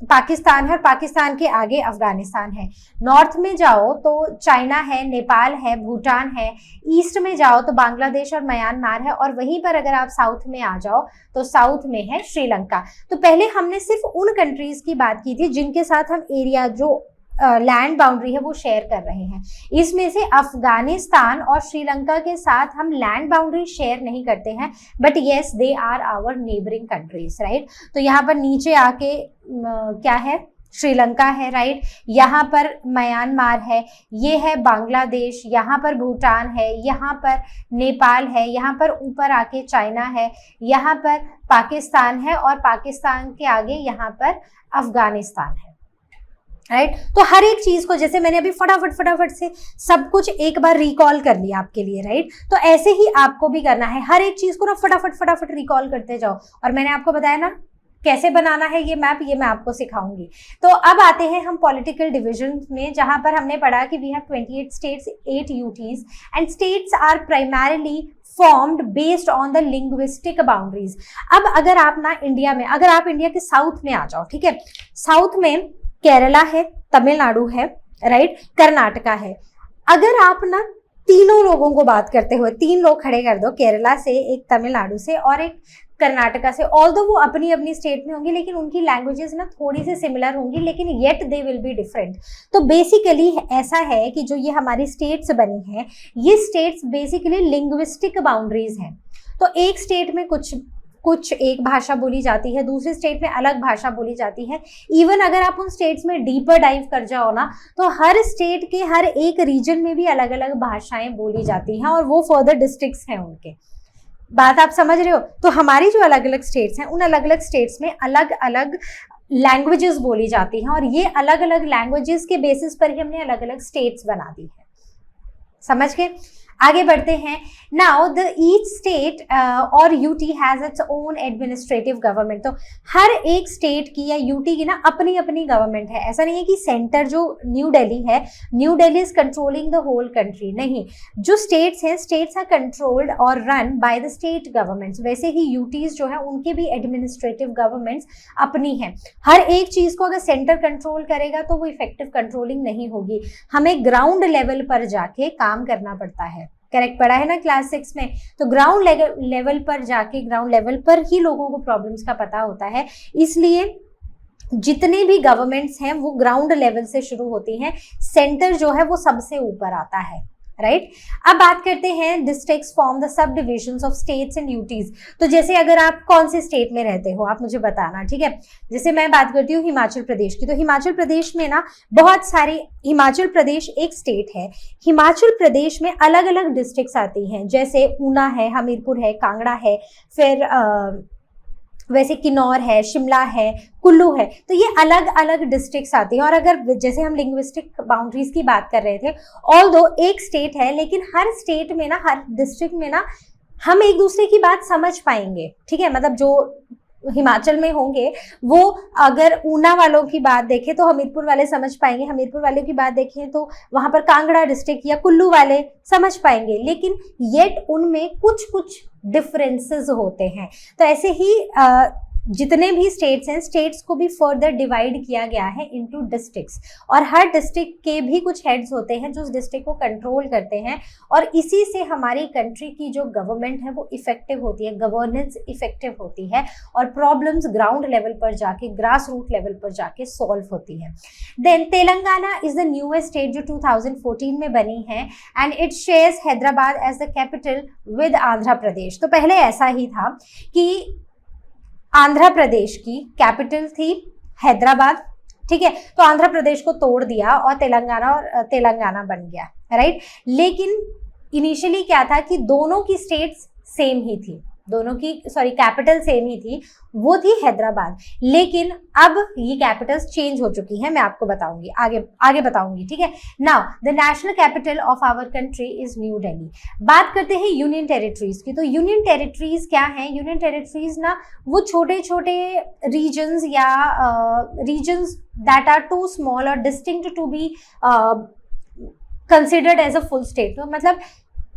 पाकिस्तान है, और पाकिस्तान के आगे अफगानिस्तान है। नॉर्थ में जाओ तो चाइना है, नेपाल है, भूटान है। ईस्ट में जाओ तो बांग्लादेश और म्यांमार है, और वहीं पर अगर आप साउथ में आ जाओ तो साउथ में है श्रीलंका। तो पहले हमने सिर्फ उन कंट्रीज की बात की थी जिनके साथ हम एरिया जो लैंड बाउंड्री है वो शेयर कर रहे हैं। इसमें से अफगानिस्तान और श्रीलंका के साथ हम लैंड बाउंड्री शेयर नहीं करते हैं, but yes they are our neighbouring countries, right. तो यहाँ पर नीचे आके क्या है? श्रीलंका है, राइट। यहाँ पर म्यांमार है, ये है बांग्लादेश, यहाँ पर भूटान है, यहाँ पर नेपाल है, यहाँ पर ऊपर आके चाइना है, यहाँ पर पाकिस्तान है, और पाकिस्तान के आगे यहाँ पर अफगानिस्तान है, राइट। तो हर एक चीज को जैसे मैंने अभी फटाफट से सब कुछ एक बार रिकॉल कर लिया आपके लिए, राइट। तो ऐसे ही आपको भी करना है, हर एक चीज को ना फटाफट रिकॉल करते जाओ। और मैंने आपको बताया ना कैसे बनाना है ये मैप, ये मैं आपको सिखाऊंगी। तो अब आते हैं हम पॉलिटिकल डिविजन में, जहां पर हमने पढ़ा कि we have 28 states, 8 UTs and states are primarily formed based on the linguistic boundaries. अब अगर आप ना इंडिया में, अगर आप इंडिया के साउथ में आ जाओ, ठीक है, साउथ में केरला है, तमिलनाडु है, राइट, कर्नाटका है। अगर आप ना तीनों लोगों को बात करते हुए, 3 लोग खड़े कर दो, केरला से, एक तमिलनाडु से और एक कर्नाटका से, ऑल्दो वो अपनी अपनी स्टेट में होंगी लेकिन उनकी लैंग्वेजेस ना थोड़ी सी सिमिलर होंगी, लेकिन yet they will be different. तो बेसिकली ऐसा है कि जो ये हमारी स्टेट्स बनी हैं, ये स्टेट्स बेसिकली लिंग्विस्टिक बाउंड्रीज हैं। तो एक स्टेट में कुछ एक भाषा बोली जाती है, दूसरी स्टेट में अलग भाषा बोली जाती है। इवन अगर आप उन स्टेट्स में डीपर डाइव कर जाओ ना, तो हर स्टेट के हर एक रीजन में भी अलग अलग भाषाएं बोली जाती हैं और वो फर्दर डिस्ट्रिक्ट्स हैं उनके। बात आप समझ रहे हो? तो हमारी जो अलग अलग स्टेट्स हैं, उन अलग अलग स्टेट्स में अलग अलग लैंग्वेजेस बोली जाती हैं और ये अलग अलग लैंग्वेजेस के बेसिस पर ही हमने अलग अलग स्टेट्स बना दी है। समझ गए? आगे बढ़ते हैं। नाउ द ईच स्टेट और UT has its own administrative government. तो हर एक स्टेट की या यूटी की ना अपनी अपनी गवर्नमेंट है। ऐसा नहीं है कि सेंटर जो न्यू दिल्ली है, New Delhi is controlling the whole country, नहीं। जो स्टेट्स हैं, स्टेट्स आर कंट्रोल्ड और run by the state governments. वैसे ही यूटीज जो है उनके भी एडमिनिस्ट्रेटिव गवर्नमेंट्स अपनी हैं। हर एक चीज को अगर सेंटर कंट्रोल करेगा तो वो इफेक्टिव कंट्रोलिंग नहीं होगी, हमें ग्राउंड लेवल पर जाके काम करना पड़ता है। करेक्ट पढ़ा है ना क्लास 6 में? तो ग्राउंड लेवल पर जाके, ग्राउंड लेवल पर ही लोगों को प्रॉब्लम्स का पता होता है। इसलिए जितने भी गवर्नमेंट्स हैं वो ग्राउंड लेवल से शुरू होती हैं, सेंटर जो है वो सबसे ऊपर आता है, राइट। अब बात करते हैं districts form the sub divisions of states and UTs. तो जैसे अगर आप कौन से स्टेट में रहते हो आप मुझे बताना, ठीक है। जैसे मैं बात करती हूँ हिमाचल प्रदेश की, तो हिमाचल प्रदेश में ना बहुत सारी, हिमाचल प्रदेश एक स्टेट है, हिमाचल प्रदेश में अलग अलग डिस्ट्रिक्ट्स आती हैं, जैसे ऊना है, हमीरपुर है, कांगड़ा है, फिर वैसे किन्नौर है, शिमला है, कुल्लू है। तो ये अलग अलग डिस्ट्रिक्ट्स आती हैं। और अगर जैसे हम लिंग्विस्टिक बाउंड्रीज की बात कर रहे थे, ऑल्दो एक स्टेट है लेकिन हर स्टेट में ना, हर डिस्ट्रिक्ट में ना हम एक दूसरे की बात समझ पाएंगे, ठीक है। मतलब जो हिमाचल में होंगे वो अगर ऊना वालों की बात देखें तो हमीरपुर वाले समझ पाएंगे, हमीरपुर वालों की बात देखें तो वहां पर कांगड़ा डिस्ट्रिक्ट या कुल्लू वाले समझ पाएंगे, लेकिन येट उनमें कुछ कुछ डिफरेंसेस होते हैं। तो ऐसे ही जितने भी स्टेट्स हैं, स्टेट्स को भी फर्दर डिवाइड किया गया है इनटू डिस्ट्रिक्ट्स, और हर डिस्ट्रिक्ट के भी कुछ हेड्स होते हैं जो उस डिस्ट्रिक्ट को कंट्रोल करते हैं, और इसी से हमारी कंट्री की जो गवर्नमेंट है वो इफेक्टिव होती है, गवर्नेंस इफेक्टिव होती है, और प्रॉब्लम्स ग्राउंड लेवल पर जाके, ग्रास रूट लेवल पर जाके सॉल्व होती है। Then Telangana is the newest state जो 2014 में बनी है, and it shares Hyderabad as the capital with Andhra Pradesh. तो पहले ऐसा ही था कि आंध्र प्रदेश की कैपिटल थी हैदराबाद, ठीक है। तो आंध्र प्रदेश को तोड़ दिया और तेलंगाना बन गया, राइट। लेकिन इनिशियली क्या था कि दोनों की स्टेट्स सेम ही थी, दोनों की कैपिटल सेम ही थी, वो थी हैदराबाद। लेकिन अब ये कैपिटल्स चेंज हो चुकी हैं, मैं आपको बताऊंगी, आगे बताऊंगी, ठीक है। Now the national capital of our country is New Delhi. बात करते हैं यूनियन टेरिटरीज की। तो यूनियन टेरिटरीज क्या हैं? यूनियन टेरिटरीज ना वो छोटे छोटे रीजन्स या regions that are too small or distinct to be considered as a full state. तो मतलब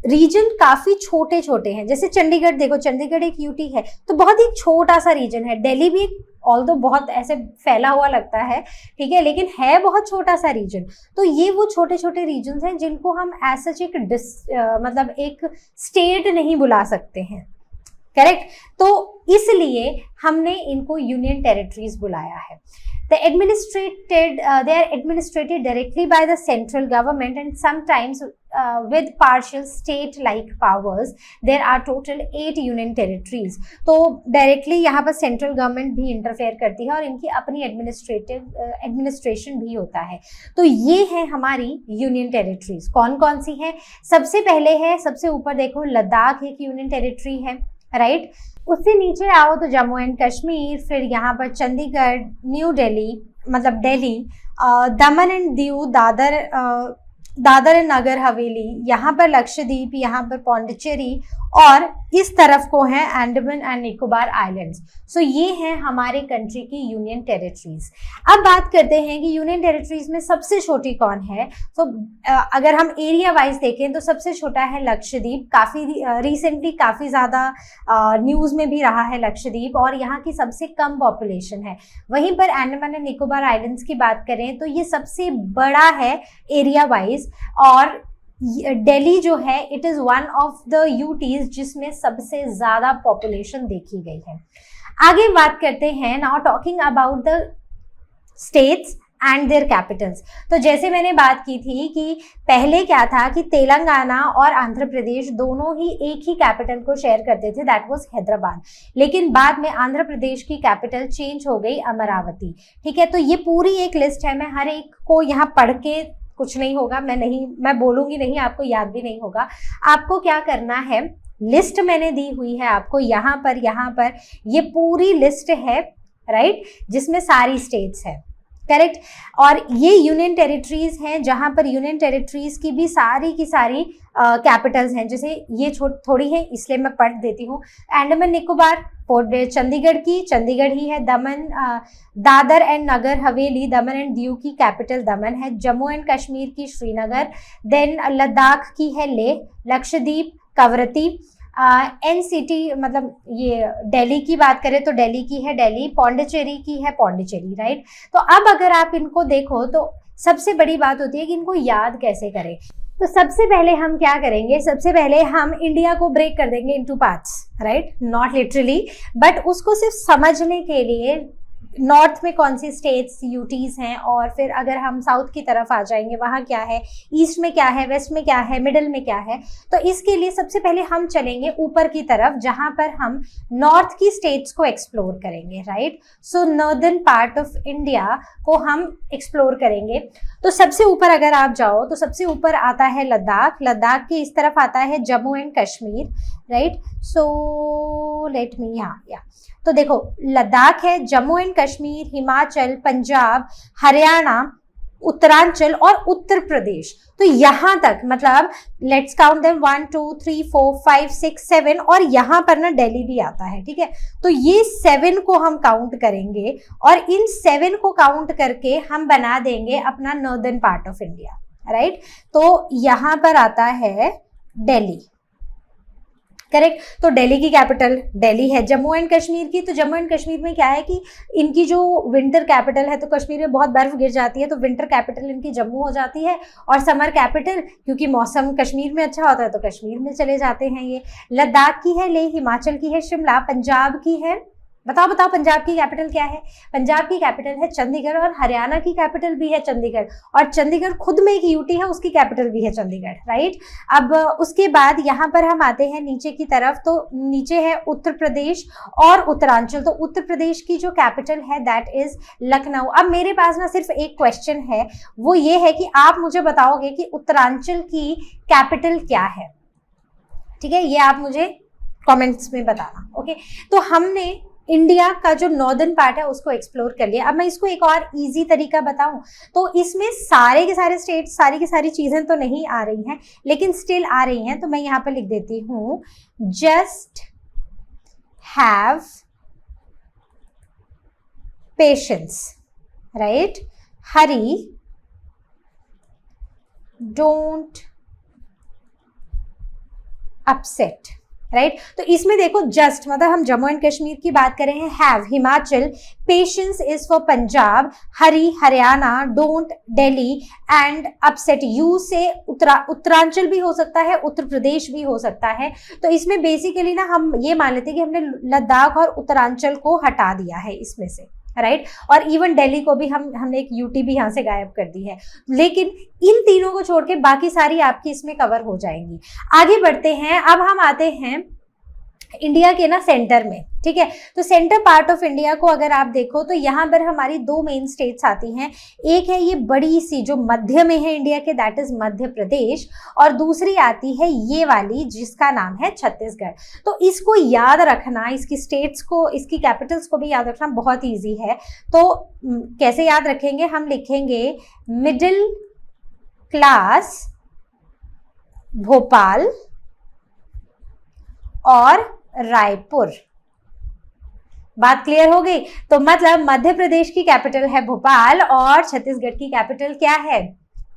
रीजन काफी छोटे छोटे हैं। जैसे चंडीगढ़ देखो, चंडीगढ़ एक यूटी है, तो बहुत ही छोटा सा रीजन है। दिल्ली भी ऑल्दो बहुत ऐसे फैला हुआ लगता है, ठीक है, लेकिन है बहुत छोटा सा रीजन। तो ये वो छोटे छोटे रीजन हैं जिनको हम एज सच मतलब एक स्टेट नहीं बुला सकते हैं, करेक्ट। तो इसलिए हमने इनको यूनियन टेरिटरीज बुलाया है। they are administrated directly by the central government and sometimes with partial state-like powers. There are total 8 union territories. तो डायरेक्टली यहाँ पर सेंट्रल गवर्नमेंट भी इंटरफेयर करती है और इनकी अपनी एडमिनिस्ट्रेशन भी होता है। तो ये है हमारी यूनियन टेरिटरीज। कौन कौन सी है? सबसे पहले है, सबसे ऊपर देखो, लद्दाख एक यूनियन टेरिटरी है, राइट। उससे नीचे आओ तो जम्मू एंड कश्मीर, फिर यहाँ पर चंडीगढ़, न्यू दिल्ली मतलब दिल्ली, दमन एंड दीव, दादर दादर एंड नगर हवेली, यहाँ पर लक्षद्वीप, यहाँ पर पौंडीचेरी और इस तरफ को है अंडमान एंड निकोबार आइलैंड्स। सो ये हैं हमारे कंट्री की यूनियन टेरिटरीज। अब बात करते हैं कि यूनियन टेरिटरीज में सबसे छोटी कौन है। तो अगर हम एरिया वाइज देखें तो सबसे छोटा है लक्षद्वीप। काफ़ी रिसेंटली काफ़ी ज़्यादा न्यूज़ में भी रहा है लक्षद्वीप, और यहाँ की सबसे कम पॉपुलेशन है। वहीं पर अंडमान एंड निकोबार आइलैंड्स की बात करें तो ये सबसे बड़ा है एरिया वाइज, और दिल्ली जो है it is one of the UTs जिसमें सबसे ज़्यादा पॉपुलेशन देखी गई है। आगे बात करते हैं, now talking about the states and there Capitals. तो जैसे मैंने बात की थी कि पहले क्या था कि तेलंगाना और आंध्र प्रदेश दोनों ही एक ही कैपिटल को शेयर करते थे, दैट वाज हैदराबाद। लेकिन बाद में आंध्र प्रदेश की कैपिटल चेंज हो गई अमरावती। ठीक है, तो ये पूरी एक लिस्ट है, मैं हर एक को यहाँ पढ़ के कुछ नहीं होगा, मैं बोलूंगी नहीं, आपको याद भी नहीं होगा। आपको क्या करना है, लिस्ट मैंने दी हुई है आपको यहाँ पर ये पूरी लिस्ट है, राइट, जिसमें सारी स्टेट्स है, करेक्ट। और ये यूनियन टेरिटरीज हैं जहां पर यूनियन टेरिटरीज की भी सारी की सारी कैपिटल्स हैं। जैसे ये थोड़ी है इसलिए मैं पढ़ देती हूँ। अंडमान निकोबार चंडीगढ़ की, चंडीगढ़ ही है। दमन, Dadar and Nagar Haveli, Daman and Diu की कैपिटल दमन है। जम्मू एंड कश्मीर की श्रीनगर, देन लद्दाख की है लेह, लक्षद्वीप कवरत्ती, एनसीटी मतलब ये दिल्ली की बात करें तो दिल्ली की है दिल्ली, पौंडीचेरी की है पौंडीचेरी, राइट। तो अब अगर आप इनको देखो तो सबसे बड़ी बात होती है कि इनको याद कैसे करें। तो सबसे पहले हम क्या करेंगे, सबसे पहले हम इंडिया को ब्रेक कर देंगे into parts, right, not literally, but उसको सिर्फ समझने के लिए नॉर्थ में कौन सी स्टेट्स यूटीज हैं, और फिर अगर हम साउथ की तरफ आ जाएंगे वहाँ क्या है, ईस्ट में क्या है, वेस्ट में क्या है, मिडल में क्या है। तो इसके लिए सबसे पहले हम चलेंगे ऊपर की तरफ जहाँ पर हम नॉर्थ की स्टेट्स को एक्सप्लोर करेंगे, right. So northern part of India को हम एक्सप्लोर करेंगे। तो सबसे ऊपर अगर आप जाओ तो सबसे ऊपर आता है लद्दाख, लद्दाख के इस तरफ आता है Jammu and Kashmir, right. So let me या तो देखो लद्दाख है, जम्मू एंड कश्मीर, हिमाचल, पंजाब, हरियाणा, उत्तरांचल और उत्तर प्रदेश। तो यहां तक मतलब लेट्स काउंट देम 1 2 3 4 5 6 7, और यहां पर ना दिल्ली भी आता है, ठीक है। तो ये 7 को हम काउंट करेंगे और इन 7 को काउंट करके हम बना देंगे अपना northern part of India, right. तो यहां पर आता है दिल्ली, करेक्ट। तो दिल्ली की कैपिटल दिल्ली है। जम्मू एंड कश्मीर की, तो जम्मू एंड कश्मीर में क्या है कि इनकी जो विंटर कैपिटल है, तो कश्मीर में बहुत बर्फ गिर जाती है तो विंटर कैपिटल इनकी जम्मू हो जाती है, और समर कैपिटल क्योंकि मौसम कश्मीर में अच्छा होता है तो कश्मीर में चले जाते हैं ये। लद्दाख की है लेह, हिमाचल की है शिमला, पंजाब की है, बताओ पंजाब की कैपिटल क्या है। पंजाब की कैपिटल है चंडीगढ़, और हरियाणा की कैपिटल भी है चंडीगढ़, और चंडीगढ़ खुद में एक यूटी है, उसकी कैपिटल भी है चंडीगढ़, राइट। अब उसके बाद यहाँ पर हम आते हैं नीचे की तरफ, तो नीचे है उत्तर प्रदेश और उत्तरांचल। तो उत्तर प्रदेश की जो कैपिटल है दैट इज लखनऊ। अब मेरे पास ना सिर्फ एक क्वेश्चन है, वो ये है कि आप मुझे बताओगे कि उत्तरांचल की कैपिटल क्या है, ठीक है, ये आप मुझे कमेंट्स में बताना, ओके। तो हमने इंडिया का जो नॉर्दर्न पार्ट है उसको एक्सप्लोर कर लिया। अब मैं इसको एक और इजी तरीका बताऊं तो इसमें सारे के सारे स्टेट, सारी की सारी चीजें तो नहीं आ रही हैं लेकिन स्टिल आ रही हैं, तो मैं यहाँ पर लिख देती हूँ just have patience, right, Hari, don't upset, right. तो इसमें देखो जस्ट मतलब हम जम्मू एंड कश्मीर की बात कर रहे हैं, have Himachal, patience is for Punjab, Hari Haryana, don't Delhi and upset you से उत्तरांचल भी हो सकता है, उत्तर प्रदेश भी हो सकता है। तो इसमें बेसिकली ना हम ये मान लेते हैं कि हमने लद्दाख और उत्तरांचल को हटा दिया है इसमें से, राइट। और इवन दिल्ली को भी हमने एक यूटी भी यहाँ से गायब कर दी है, लेकिन इन तीनों को छोड़ के बाकी सारी आपकी इसमें कवर हो जाएंगी। आगे बढ़ते हैं, अब हम आते हैं इंडिया के ना सेंटर में, ठीक है। तो सेंटर पार्ट ऑफ इंडिया को अगर आप देखो तो यहाँ पर हमारी दो मेन स्टेट्स आती हैं। एक है ये बड़ी सी जो मध्य में है इंडिया के, दैट इज मध्य प्रदेश, और दूसरी आती है ये वाली जिसका नाम है छत्तीसगढ़। तो इसको याद रखना, इसकी स्टेट्स को, इसकी कैपिटल्स को भी याद रखना बहुत ईजी है। तो कैसे याद रखेंगे, हम लिखेंगे मिडिल क्लास भोपाल और रायपुर। बात क्लियर हो गई? तो मतलब मध्य प्रदेश की कैपिटल है भोपाल और छत्तीसगढ़ की कैपिटल क्या है?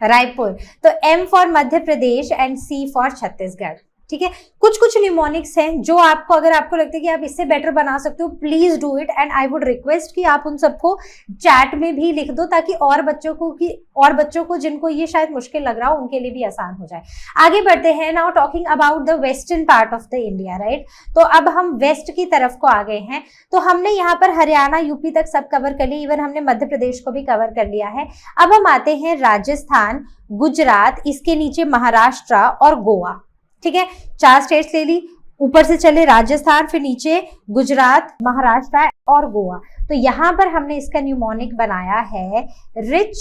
रायपुर। तो M for Madhya Pradesh and C for Chhattisgarh. ठीक है, कुछ कुछ निमोनिक्स हैं जो आपको, अगर आपको लगता है कि आप इससे बेटर बना सकते हो, please do it and I would request कि आप उन सबको चैट में भी लिख दो ताकि और बच्चों को जिनको ये शायद मुश्किल लग रहा हो उनके लिए भी आसान हो जाए। आगे बढ़ते हैं। Now talking about the western part of the India, right. तो अब हम वेस्ट की तरफ को आ गए हैं। तो हमने यहाँ पर हरियाणा यूपी तक सब कवर कर लिया, इवन हमने मध्य प्रदेश को भी कवर कर लिया है। अब हम आते हैं राजस्थान, गुजरात, इसके नीचे महाराष्ट्र और गोवा। ठीक है, 4 स्टेट्स ले ली, ऊपर से चले राजस्थान, फिर नीचे गुजरात, महाराष्ट्र और गोवा। तो यहां पर हमने इसका न्यूमोनिक बनाया है रिच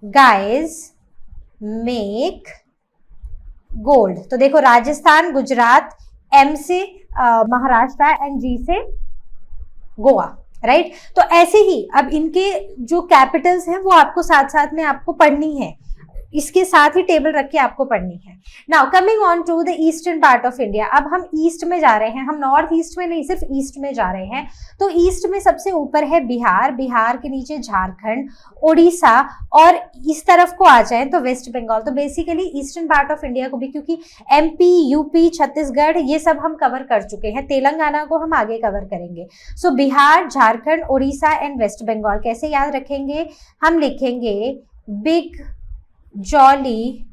गाइज मेक गोल्ड। तो देखो राजस्थान, गुजरात, M से महाराष्ट्र एंड G से गोवा, राइट। तो ऐसे ही अब इनके जो कैपिटल्स हैं वो आपको साथ साथ में आपको पढ़नी है, इसके साथ ही टेबल रख के आपको पढ़नी है। Now coming on to the eastern part of India. अब हम ईस्ट में जा रहे हैं, हम नॉर्थ ईस्ट में नहीं, सिर्फ ईस्ट में जा रहे हैं। तो ईस्ट में सबसे ऊपर है बिहार, बिहार के नीचे झारखंड, उड़ीसा, और इस तरफ को आ जाए तो वेस्ट बंगाल। तो basically eastern part of India को भी, क्योंकि MP, UP, छत्तीसगढ़ ये सब हम कवर कर चुके हैं, तेलंगाना को हम आगे कवर करेंगे। सो बिहार, झारखंड, उड़ीसा एंड वेस्ट बंगाल। कैसे याद रखेंगे? हम लिखेंगे big jolly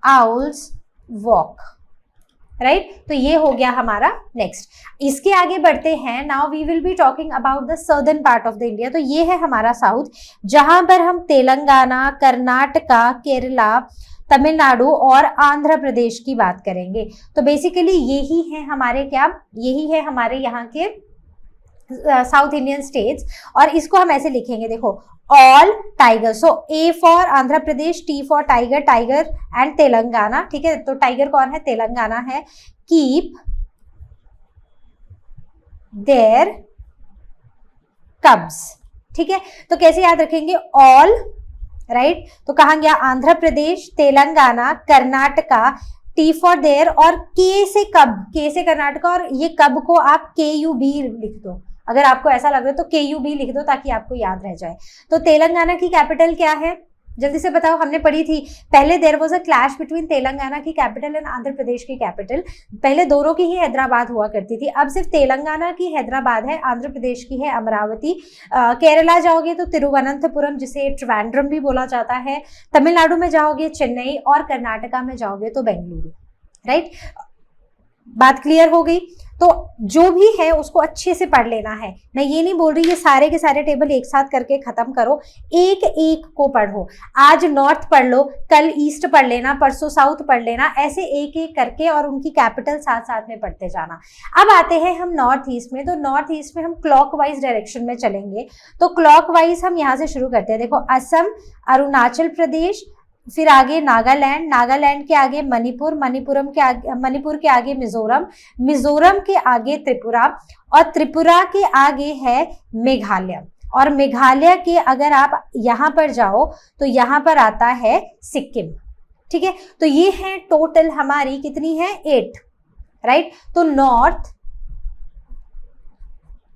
owls walk, right. तो ये हो गया हमारा नेक्स्ट। इसके आगे बढ़ते हैं। Now we will be talking about the southern part of the India. तो ये है हमारा साउथ, जहां पर हम तेलंगाना, कर्नाटका, केरला, तमिलनाडु और आंध्र प्रदेश की बात करेंगे। तो बेसिकली यही है हमारे यहाँ के साउथ इंडियन स्टेट्स। और इसको हम ऐसे लिखेंगे, देखो, all tiger. So A for Andhra Pradesh, T for tiger, tiger and Telangana. ठीक है, तो टाइगर कौन है? तेलंगाना है। Keep their cubs. ठीक है, तो कैसे याद रखेंगे? All, right. तो कहां गया? Andhra Pradesh, Telangana, Karnataka, T for their, और K से कब, K से कर्नाटका, और ये कब को आप KUB लिख दो। अगर आपको ऐसा लग रहा है तो KUB लिख दो ताकि आपको याद रह जाए। तो तेलंगाना की कैपिटल क्या है? जल्दी से बताओ, हमने पढ़ी थी पहले। There was a clash between Telangana की कैपिटल एंड आंध्र प्रदेश की कैपिटल। पहले दोनों की ही हैदराबाद हुआ करती थी, अब सिर्फ तेलंगाना की हैदराबाद है, आंध्र प्रदेश की है अमरावती। केरला जाओगे तो तिरुवनंतपुरम, जिसे ट्रिवेंड्रम भी बोला जाता है। तमिलनाडु में जाओगे चेन्नई, और कर्नाटका में जाओगे तो बेंगलुरु, राइट। बात क्लियर हो गई? तो जो भी है उसको अच्छे से पढ़ लेना है। मैं ये नहीं बोल रही ये सारे के सारे टेबल एक साथ करके खत्म करो, एक एक को पढ़ो। आज नॉर्थ पढ़ लो, कल ईस्ट पढ़ लेना, परसों साउथ पढ़ लेना, ऐसे एक एक करके और उनकी कैपिटल साथ साथ में पढ़ते जाना। अब आते हैं हम नॉर्थ ईस्ट में। तो नॉर्थ ईस्ट में हम क्लॉकवाइज डायरेक्शन में चलेंगे। तो क्लॉकवाइज हम यहाँ से शुरू करते हैं। देखो, असम, अरुणाचल प्रदेश, फिर आगे नागालैंड, नागालैंड के आगे मणिपुर, मणिपुर के आगे मिजोरम, मिजोरम के आगे त्रिपुरा, और त्रिपुरा के आगे है मेघालय, और मेघालय के अगर आप यहाँ पर जाओ तो यहाँ पर आता है सिक्किम। ठीक है, तो ये है टोटल हमारी कितनी है? 8, राइट। तो north,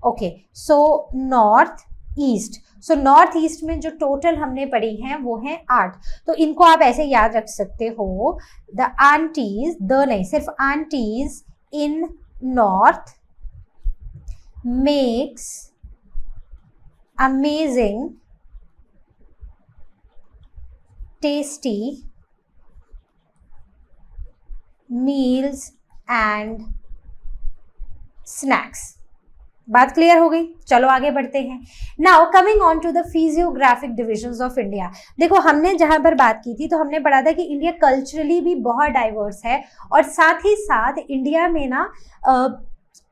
okay, so north east. So north east में जो टोटल हमने पढ़ी हैं वो है 8। तो इनको आप ऐसे याद रख सकते हो, द आंटीज, द नहीं, सिर्फ aunties in north makes amazing tasty meals and snacks. बात क्लियर हो गई? चलो आगे बढ़ते हैं। Now coming on to the physiographic divisions of India. देखो, हमने जहां पर बात की थी तो हमने पढ़ा था कि इंडिया कल्चरली भी बहुत डाइवर्स है, और साथ ही साथ इंडिया में ना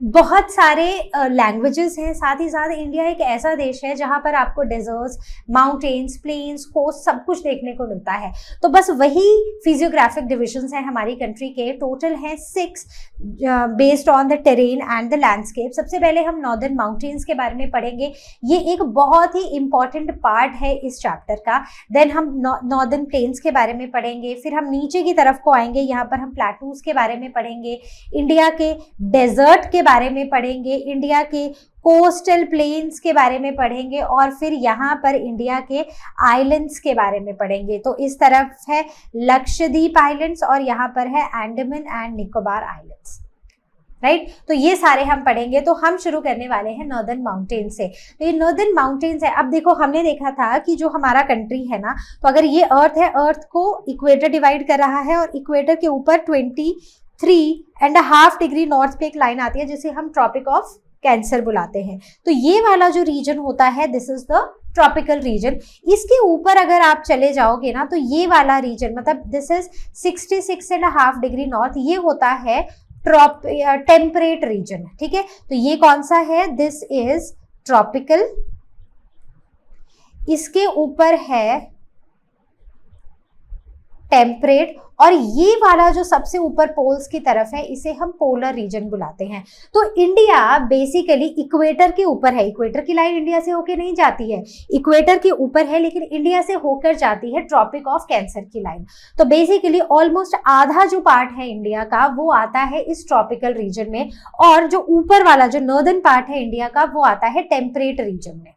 बहुत सारे लैंग्वेजेस हैं, साथ ही साथ इंडिया एक ऐसा देश है जहां पर आपको डेजर्ट्स, माउंटेन्स, प्लेन्स, कोस्ट सब कुछ देखने को मिलता है। तो बस वही फिजियोग्राफिक डिविजन्स हैं हमारी कंट्री के, टोटल हैं 6 based on the terrain and the landscape. सबसे पहले हम नॉर्दर्न माउंटेन्स के बारे में पढ़ेंगे, ये एक बहुत ही इंपॉर्टेंट पार्ट है इस चैप्टर का। देन हम नॉर्दर्न प्लेन्स के बारे में पढ़ेंगे, फिर हम नीचे की तरफ को आएंगे, यहाँ पर हम प्लेटूज के बारे में पढ़ेंगे, इंडिया के डेजर्ट के बारे में पढ़ेंगे, इंडिया के कोस्टल प्लेन्स के बारे में पढ़ेंगे, और फिर यहाँ पर इंडिया के आइलैंड्स के बारे में पढ़ेंगे। तो इस तरफ है लक्षद्वीप आइलैंड्स और यहाँ पर है Andaman and Nicobar islands, right. तो ये सारे हम पढ़ेंगे। तो हम शुरू करने वाले हैं नॉर्दर्न माउंटेन से। तो ये नॉर्दर्न माउंटेन्स है। अब देखो, हमने देखा था कि जो हमारा कंट्री है ना, तो अगर ये अर्थ है, अर्थ को इक्वेटर डिवाइड कर रहा है और इक्वेटर के ऊपर 23.5 डिग्री नॉर्थ पे एक लाइन आती है जिसे हम ट्रॉपिक ऑफ कैंसर बुलाते हैं। तो ये वाला जो रीजन होता है, this is the tropical region. इसके ऊपर अगर आप चले जाओगे ना, तो ये वाला रीजन, मतलब दिस इज 66.5 डिग्री नॉर्थ, ये होता है टेम्परेट रीजन, ठीक है। तो ये कौन सा है, दिस इज ट्रॉपिकल। इसके ऊपर है टेम्परेट, और ये वाला जो सबसे ऊपर पोल्स की तरफ है, इसे हम पोलर रीजन बुलाते हैं। तो इंडिया बेसिकली इक्वेटर के ऊपर है। इक्वेटर की लाइन इंडिया से होकर नहीं जाती है, इक्वेटर के ऊपर है, लेकिन इंडिया से होकर जाती है ट्रॉपिक ऑफ कैंसर की लाइन। तो बेसिकली ऑलमोस्ट आधा जो पार्ट है इंडिया का, वो आता है इस ट्रॉपिकल रीजन में, और जो ऊपर वाला जो नॉर्दर्न पार्ट है इंडिया का, वो आता है टेम्परेट रीजन में।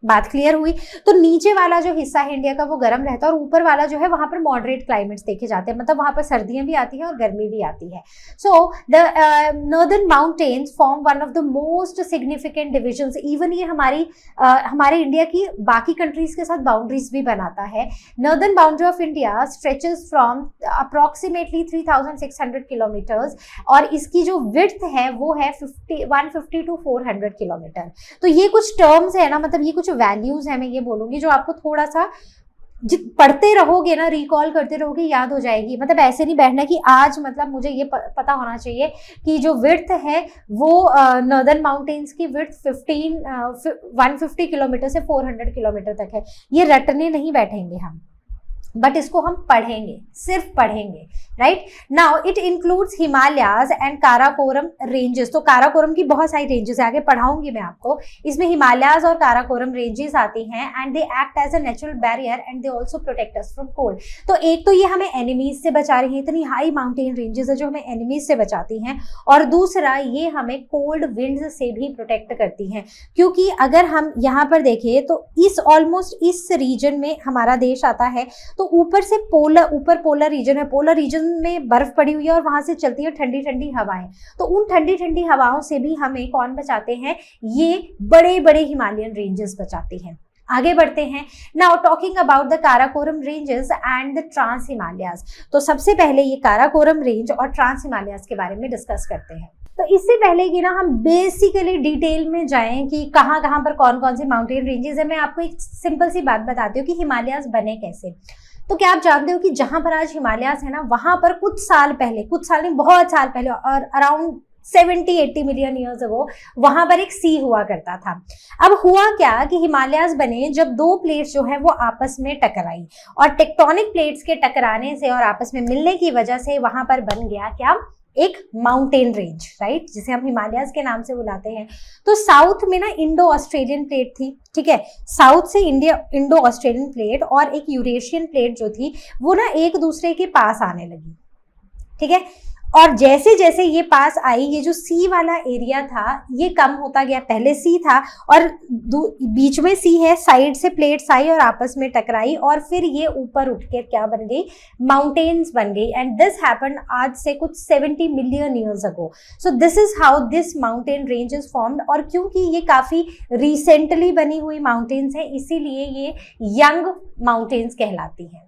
बात क्लियर हुई। तो नीचे वाला जो हिस्सा है इंडिया का, वो गर्म रहता है, और ऊपर वाला जो है, वहां पर मॉडरेट क्लाइमेट्स देखे जाते हैं, मतलब वहां पर सर्दियां भी आती हैं और गर्मी भी आती है। So the northern mountains form one of the most significant divisions. Even ये हमारे इंडिया की बाकी कंट्रीज के साथ बाउंड्रीज भी बनाता है। Northern boundary of India stretches from approximately 3600 kilometres, और इसकी जो विड्थ है वो है 150 to 400 किलोमीटर। तो ये कुछ टर्म्स है ना, मतलब ये कुछ वैल्यूज है, मैं ये बोलूंगी, जो आपको थोड़ा सा पढ़ते रहोगे ना, रिकॉल करते रहोगे, याद हो जाएगी। मतलब ऐसे नहीं बैठना कि आज मतलब मुझे ये पता होना चाहिए कि जो विड्थ है वो नॉर्दर्न माउंटेन्स की विड्थ 150 किलोमीटर से 400 किलोमीटर तक है। ये रटने नहीं बैठेंगे हम, बट इसको हम पढ़ेंगे, सिर्फ पढ़ेंगे, right. Now it includes Himalayas and Karakoram ranges. तो काराकोरम की बहुत सारी रेंजेस है, आगे पढ़ाऊंगी मैं आपको। इसमें हिमालयाज और काराकोरम रेंजेस आती हैं, and they act as a natural barrier and they also protect us from cold. तो एक तो ये हमें एनिमीज से बचा रही है, इतनी हाई माउंटेन रेंजेस है जो हमें एनिमीज से बचाती हैं, और दूसरा ये हमें कोल्ड विंड्स से भी प्रोटेक्ट करती हैं। क्योंकि अगर हम यहाँ पर देखें तो ऑलमोस्ट इस रीजन में हमारा देश आता है, तो ऊपर से पोलर रीजन है, पोलर रीजन में बर्फ पड़ी हुई है, और वहां से चलती है ठंडी ठंडी हवाएं। तो उन ठंडी ठंडी हवाओं से भी हमें कौन बचाते हैं, ये बड़े बड़े हिमालयन रेंजेस बचाते हैं। आगे बढ़ते हैं। Now talking about the Karakoram ranges and the trans Himalayas. तो सबसे पहले ये काराकोरम रेंज और ट्रांस हिमालयाज के बारे में डिस्कस करते हैं। तो इससे पहले कि ना हम बेसिकली डिटेल में जाएं कि कहाँ कहाँ पर कौन कौन सी माउंटेन रेंजेस है, मैं आपको एक सिंपल सी बात बताती हूँ कि हिमालयाज बने कैसे। तो क्या आप जानते हो कि जहां पर आज हिमालयाज है ना, वहां पर कुछ साल नहीं, बहुत साल पहले, और अराउंड 70-80 मिलियन ईयर्स अगो, वहां पर एक सी हुआ करता था। अब हुआ क्या कि हिमालयाज बने जब दो प्लेट्स जो है वो आपस में टकराई, और टेक्टोनिक प्लेट्स के टकराने से और आपस में मिलने की वजह से वहां पर बन गया क्या, एक माउंटेन रेंज, राइट, जिसे हम हिमालयाज के नाम से बुलाते हैं। तो साउथ में ना इंडो ऑस्ट्रेलियन प्लेट थी, ठीक है, साउथ से इंडो ऑस्ट्रेलियन प्लेट और एक यूरेशियन प्लेट जो थी, वो ना एक दूसरे के पास आने लगी, ठीक है। और जैसे जैसे ये पास आई, ये जो सी वाला एरिया था ये कम होता गया। पहले सी था और बीच में सी है, साइड से प्लेट्स आई और आपस में टकराई, और फिर ये ऊपर उठ के क्या बन गई, माउंटेन्स बन गई। एंड दिस हैपेंड आज से कुछ 70 million years ago. So this is how this mountain range is formed. और क्योंकि ये काफी रिसेंटली बनी हुई माउंटेन्स है, इसीलिए ये यंग माउंटेन्स कहलाती हैं।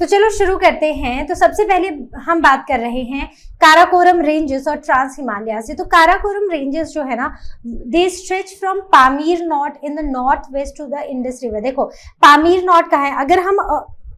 तो चलो शुरू करते हैं। तो सबसे पहले हम बात कर रहे हैं काराकोरम रेंजेस और ट्रांस हिमालया से। तो काराकोरम रेंजेस जो है ना, they stretch from Pamir knot in the north west to the Indus river. देखो पामीर नॉट कहाँ है, अगर हम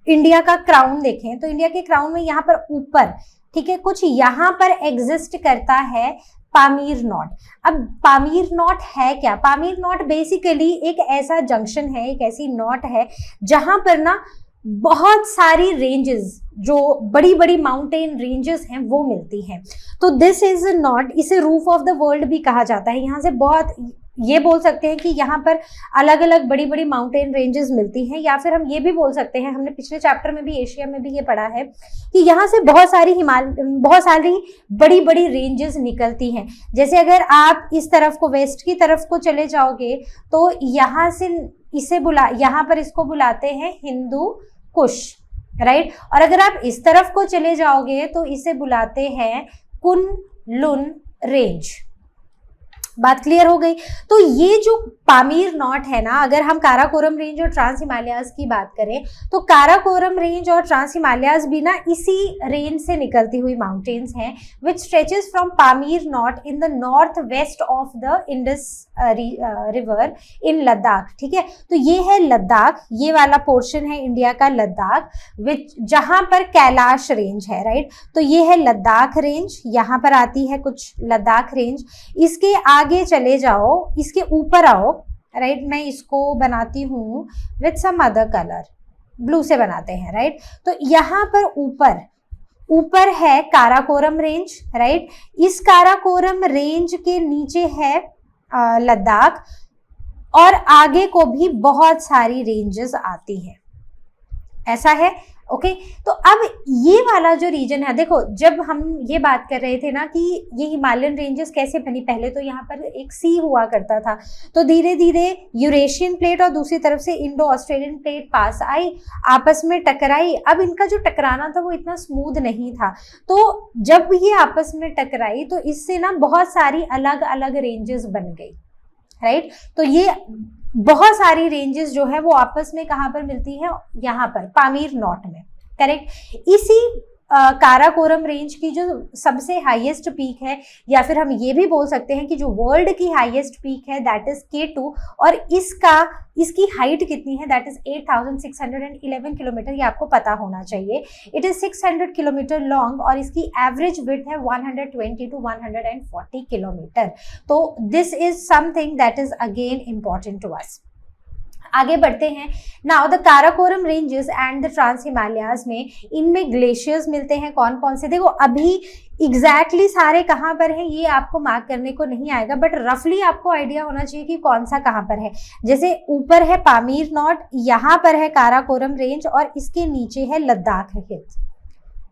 इंडिया का क्राउन देखें तो इंडिया के क्राउन में यहाँ पर ऊपर, ठीक है, कुछ यहाँ पर एग्जिस्ट करता है पामीर नॉट। अब पामीर नॉट है क्या? पामीर नॉट बेसिकली एक ऐसा जंक्शन है, एक ऐसी नॉट है जहां पर ना बहुत सारी रेंजेस, जो बड़ी बड़ी माउंटेन रेंजेस हैं वो मिलती हैं। तो दिस इज नॉट, इसे रूफ ऑफ द वर्ल्ड भी कहा जाता है। यहाँ से बहुत ये बोल सकते हैं कि यहाँ पर अलग अलग बड़ी बड़ी माउंटेन रेंजेस मिलती हैं, या फिर हम ये भी बोल सकते हैं, हमने पिछले चैप्टर में भी एशिया में भी ये पढ़ा है कि यहाँ से बहुत सारी बड़ी बड़ी रेंजेस निकलती हैं। जैसे अगर आप इस तरफ को, वेस्ट की तरफ को चले जाओगे तो यहाँ से यहाँ पर इसको बुलाते हैं हिंदू कुश, राइट। और अगर आप इस तरफ को चले जाओगे तो इसे बुलाते हैं कुन-लुन रेंज। बात क्लियर हो गई? तो ये जो पामीर नॉट है ना, अगर हम काराकोरम रेंज और ट्रांस हिमालयाज की बात करें तो काराकोरम रेंज और ट्रांस हिमालयाज भी ना इसी रेंज से निकलती हुई माउंटेन्स हैं, which stretches from Pamir knot in the north west of the Indus river in Ladakh. ठीक है, तो ये है लद्दाख, ये वाला पोर्शन है इंडिया का लद्दाख, विच जहां पर कैलाश रेंज है, राइट। तो ये है लद्दाख रेंज, यहाँ पर आती है कुछ लद्दाख रेंज। इसके आगे चले जाओ, इसके ऊपर आओ, राइट। मैं इसको बनाती हूँ with some other colour, blue से बनाते हैं, राइट। तो यहाँ पर ऊपर है काराकोरम रेंज, राइट। इस काराकोरम रेंज के नीचे है लद्दाख, और आगे को भी बहुत सारी रेंजेस आती हैं, ऐसा है। ओके, तो अब ये वाला जो रीजन है, देखो जब हम ये बात कर रहे थे ना कि ये हिमालयन रेंजेस कैसे बनी, पहले तो यहाँ पर एक सी हुआ करता था, तो धीरे धीरे यूरेशियन प्लेट और दूसरी तरफ से इंडो ऑस्ट्रेलियन प्लेट पास आई, आपस में टकराई। अब इनका जो टकराना था वो इतना स्मूथ नहीं था, तो जब ये आपस में टकराई तो इससे ना बहुत सारी अलग अलग रेंजेस बन गई, राइट। तो ये बहुत सारी रेंजेस जो है वो आपस में कहाँ पर मिलती है? यहाँ पर पामीर नॉट में, करेक्ट। इसी काराकोरम रेंज की जो सबसे हाईएस्ट पीक है, या फिर हम ये भी बोल सकते हैं कि जो वर्ल्ड की हाईएस्ट पीक है, दैट इज K2, और इसकी हाइट कितनी है? That is 8611 kilometre. ये आपको पता होना चाहिए। इट इज 600 किलोमीटर लॉन्ग और इसकी एवरेज विड्थ है 120 to 140 किलोमीटर। तो this is something that is again important to us. आगे बढ़ते हैं। Now the Karakoram ranges and the trans Himalayas में, इनमें ग्लेशियर्स मिलते हैं। कौन कौन से? देखो अभी एग्जैक्टली सारे कहाँ पर है ये आपको मार्क करने को नहीं आएगा, बट रफली आपको आइडिया होना चाहिए कि कौन सा कहाँ पर है। जैसे ऊपर है पामीर नॉट, यहाँ पर है काराकोरम रेंज, और इसके नीचे है लद्दाख हिल्स।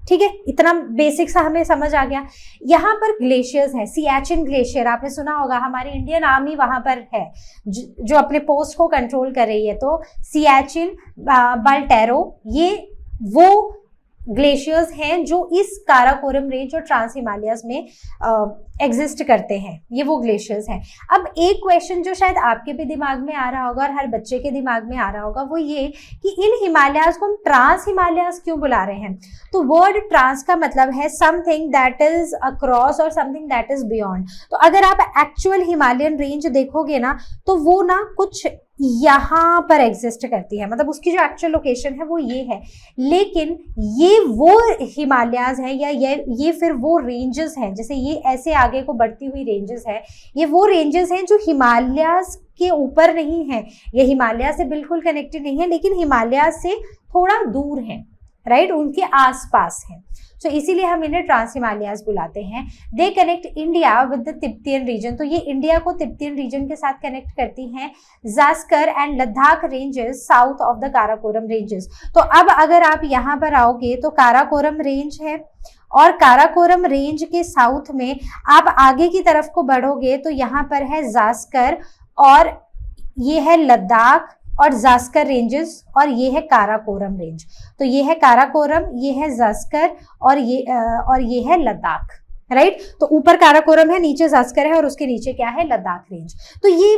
ठीक है, इतना बेसिक सा हमें समझ आ गया। यहाँ पर ग्लेशियर्स हैं। सियाचिन ग्लेशियर आपने सुना होगा, हमारी इंडियन आर्मी वहां पर है जो अपने पोस्ट को कंट्रोल कर रही है। तो सियाचिन, बाल्टेरो, ये वो ग्लेशियर्स हैं जो इस काराकोरम रेंज और ट्रांस हिमालयाज में एग्जिस्ट करते हैं। ये वो ग्लेशियर्स हैं। अब एक क्वेश्चन जो शायद आपके भी दिमाग में आ रहा होगा और हर बच्चे के दिमाग में आ रहा होगा, वो ये कि इन हिमालयाज को हम ट्रांस हिमालयाज क्यों बुला रहे हैं? तो वर्ड ट्रांस का मतलब है समथिंग दैट इज अक्रॉस और समथिंग दैट इज बियॉन्ड। तो अगर आप एक्चुअल हिमालयन रेंज देखोगे ना, तो वो ना कुछ यहाँ पर एग्जिस्ट करती है, मतलब उसकी जो एक्चुअल लोकेशन है वो ये है। लेकिन ये वो हिमालयाज है, या ये फिर वो रेंजेस हैं, जैसे ये ऐसे आगे को बढ़ती हुई रेंजेस है, ये वो रेंजेस हैं जो हिमालयाज के ऊपर नहीं है, ये हिमालय से बिल्कुल कनेक्टेड नहीं है, लेकिन हिमालय से थोड़ा दूर है, राइट, उनके आसपास है। तो इसीलिए हम इन्हें ट्रांस हिमालयाज बुलाते हैं। They connect India with the Tibetan region, तो ये इंडिया को तिब्बतियन रीजन के साथ कनेक्ट करती हैं। Zanskar and Ladakh ranges south of the Karakoram ranges. तो अब अगर आप यहाँ पर आओगे तो काराकोरम रेंज है, और काराकोरम रेंज के साउथ में आप आगे की तरफ को बढ़ोगे तो यहाँ पर है जास्कर, और ये है लद्दाख और जास्कर रेंजेस, और ये है काराकोरम रेंज। तो ये है काराकोरम, ये है जास्कर, और ये है लद्दाख, राइट। तो ऊपर काराकोरम है, नीचे जास्कर है, और उसके नीचे क्या है? लद्दाख रेंज। तो ये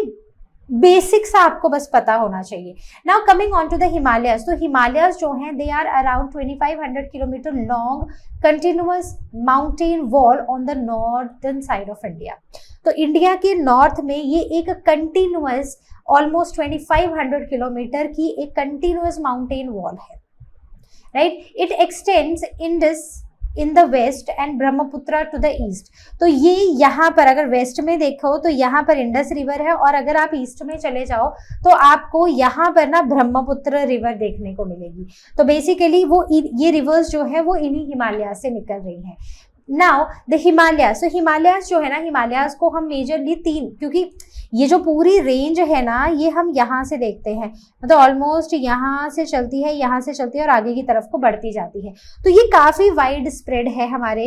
बेसिक सा आपको बस पता होना चाहिए। Now coming on to the Himalayas, तो हिमालयस जो हैं they are around 2500 kilometre long continuous mountain wall on the northern side of India. तो इंडिया के नॉर्थ में ये एक कंटिन्यूअस ऑलमोस्ट 2500 किलोमीटर की एक कंटिन्यूअस माउंटेन वॉल है, right. It extends Indus in the west and Brahmaputra to the east. तो ये यहाँ पर अगर वेस्ट में देखो तो यहाँ पर इंडस रिवर है, और अगर आप ईस्ट में चले जाओ तो आपको यहाँ पर ना ब्रह्मपुत्र रिवर देखने को मिलेगी। तो बेसिकली वो ये रिवर्स जो है वो इन्हीं हिमालय से निकल रही हैं। नाउ द हिमालयाज, तो हिमालयाज जो है ना, हिमालयाज को हम मेजरली तीन, क्योंकि ये जो पूरी रेंज है ना ये हम यहाँ से देखते हैं, मतलब ऑलमोस्ट यहाँ से चलती है, यहाँ से चलती है और आगे की तरफ को बढ़ती जाती है। तो ये काफी वाइड स्प्रेड है हमारे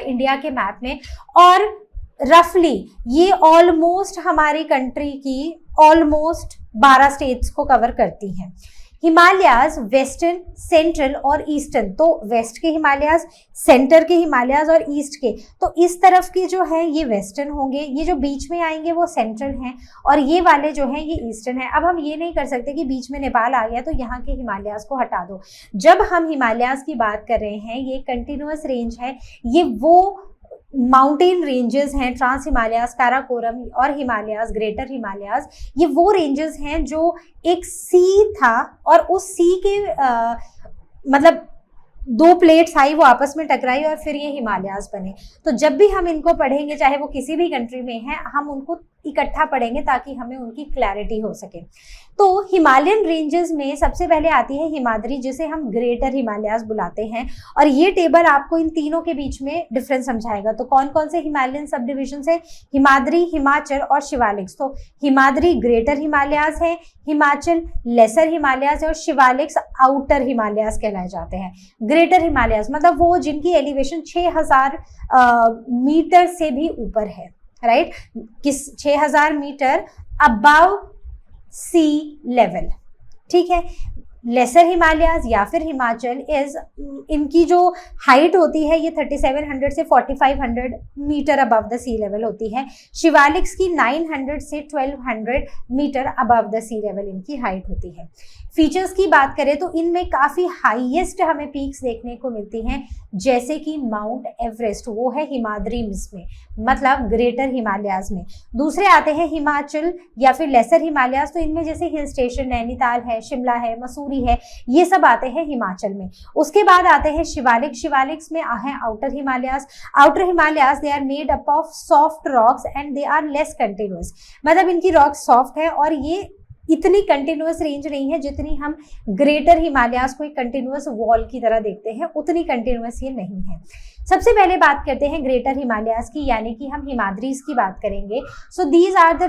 इंडिया के मैप में, और रफली ये ऑलमोस्ट हमारी कंट्री की ऑलमोस्ट 12 स्टेट्स को कवर करती हैं। हिमालयाज वेस्टर्न, सेंट्रल और ईस्टर्न, तो वेस्ट के हिमालयाज, सेंटर के हिमालयाज और ईस्ट के, तो इस तरफ के जो है ये वेस्टर्न होंगे, ये जो बीच में आएंगे वो सेंट्रल हैं, और ये वाले जो हैं ये ईस्टर्न है। अब हम ये नहीं कर सकते कि बीच में नेपाल आ गया तो यहाँ के हिमालयाज को हटा दो। जब हम हिमालयाज की बात कर रहे हैं, ये कंटिन्यूअस रेंज है, ये वो माउंटेन रेंजेस हैं, ट्रांस हिमालयाज, काराकोरम और हिमालयाज, ग्रेटर हिमालयाज, ये वो रेंजेस हैं जो एक सी था और उस सी के मतलब दो प्लेट्स आई, वो आपस में टकराई और फिर ये हिमालयाज बने। तो जब भी हम इनको पढ़ेंगे, चाहे वो किसी भी कंट्री में है, हम उनको इकट्ठा पढ़ेंगे ताकि हमें उनकी क्लैरिटी हो सके। तो हिमालयन रेंजेस में सबसे पहले आती है हिमाद्री, जिसे हम ग्रेटर हिमालयाज बुलाते हैं, और ये टेबल आपको इन तीनों के बीच में डिफरेंस समझाएगा। तो कौन कौन से हिमालयन सब डिविजन है? हिमाद्री, हिमाचल और शिवालिक्स। तो हिमाद्री ग्रेटर हिमालयाज है, हिमाचल लेसर हिमालयाज है, और शिवालिक्स आउटर हिमालयाज कहलाए जाते हैं। ग्रेटर हिमालयाज मतलब वो जिनकी एलिवेशन 6000 मीटर से भी ऊपर है, राइट? किस 6000 मीटर अबव सी लेवल, ठीक है। लेसर हिमालयाज या फिर हिमाचल इज, इनकी जो हाइट होती है ये 3700 से 4500 metre above the sea level होती है। शिवालिक्स की 900 से 1200 metre above the sea level इनकी हाइट होती है। फीचर्स की बात करें तो इनमें काफी हाईएस्ट हमें पीक्स देखने को मिलती हैं, जैसे कि माउंट एवरेस्ट, वो है हिमाद्री में, मतलब ग्रेटर हिमालयाज में। दूसरे आते हैं हिमाचल या फिर लेसर हिमालयाज, तो इनमें जैसे हिल स्टेशन नैनीताल है, शिमला है, मसूरी है, ये सब आते हैं हिमाचल में। उसके बाद आते हैं शिवालिक, शिवालिक्स में है outer Himalayas. Outer Himalayas they are made up of soft rocks and they are less continuous, मतलब इनकी रॉक सॉफ्ट है और ये इतनी कंटिन्यूअस रेंज नहीं है जितनी हम ग्रेटर हिमालयाज को एक कंटिन्यूअस वॉल की तरह देखते हैं, उतनी कंटिन्यूअस ये नहीं है। सबसे पहले बात करते हैं ग्रेटर हिमालयाज की, यानी कि हम हिमाद्रीज की बात करेंगे। So these are the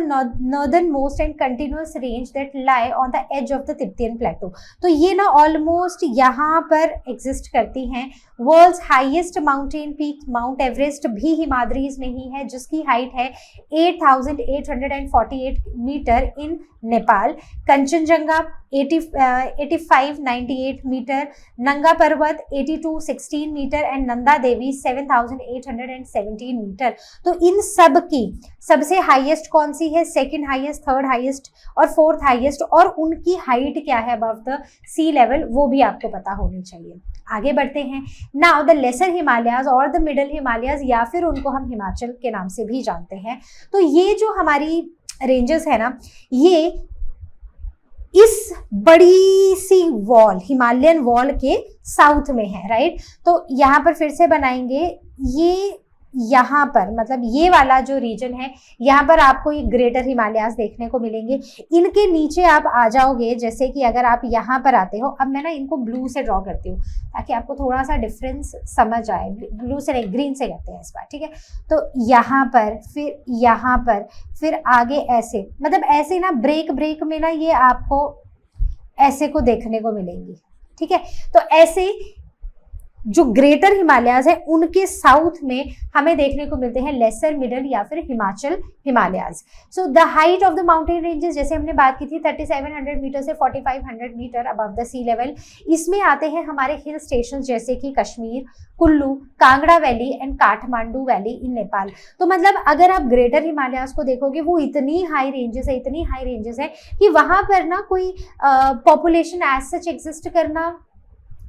northern most and continuous range that lie on the edge of the Tibetan plateau. तो ये ना ऑलमोस्ट यहाँ पर एग्जिस्ट करती हैं। World's highest mountain peak Mount Everest भी हिमाद्रीज में ही है, जिसकी हाइट है 8848 metre in Nepal. Kanchenjunga 8598 metre, Nanga Parbat 8216 metre and Nanda Devi 7817 metre. तो इन सब की सबसे हाईएस्ट कौन सी है? सेकंड हाईएस्ट, थर्ड हाईएस्ट और फोर्थ हाईएस्ट, और उनकी हाइट क्या है अबव द सी लेवल, वो भी आपको पता होनी चाहिए। आगे बढ़ते हैं। नाउ द लेसर हिमालयाज और द मिडल हिमालयाज, या फिर उनको हम हिमाचल के नाम से भी जानते हैं। तो ये जो हमारी रेंजेस है ना, ये इस बड़ी सी वॉल, हिमालयन वॉल के साउथ में है, राइट? तो यहाँ पर फिर से बनाएंगे, ये यहाँ पर मतलब ये वाला जो रीजन है, यहाँ पर आपको ये ग्रेटर हिमालयाज देखने को मिलेंगे। इनके नीचे आप आ जाओगे, जैसे कि अगर आप यहाँ पर आते हो, अब मैं ना इनको ब्लू से ड्रॉ करती हूँ ताकि आपको थोड़ा सा डिफरेंस समझ आए। ब्लू से नहीं, ग्रीन से करते हैं इस बार, ठीक है? तो यहाँ पर, फिर यहाँ पर, फिर आगे ऐसे, मतलब ऐसे ना ब्रेक में ना ये आपको ऐसे को देखने को मिलेंगी, ठीक है? तो ऐसे जो ग्रेटर हिमालयाज है उनके साउथ में हमें देखने को मिलते हैं लेसर, मिडल या फिर Himachal Himalayas. So the height of the mountain ranges, जैसे हमने बात की थी 3700 मीटर से 4500 metre above the sea level. इसमें आते हैं हमारे हिल स्टेशन जैसे कि Kashmir, Kullu, Kangra valley and Kathmandu valley in Nepal. तो मतलब अगर आप ग्रेटर हिमालयाज को देखोगे, वो इतनी हाई रेंजेस है, इतनी हाई रेंजेस है कि वहां पर ना कोई पॉपुलेशन एज सच एग्जिस्ट करना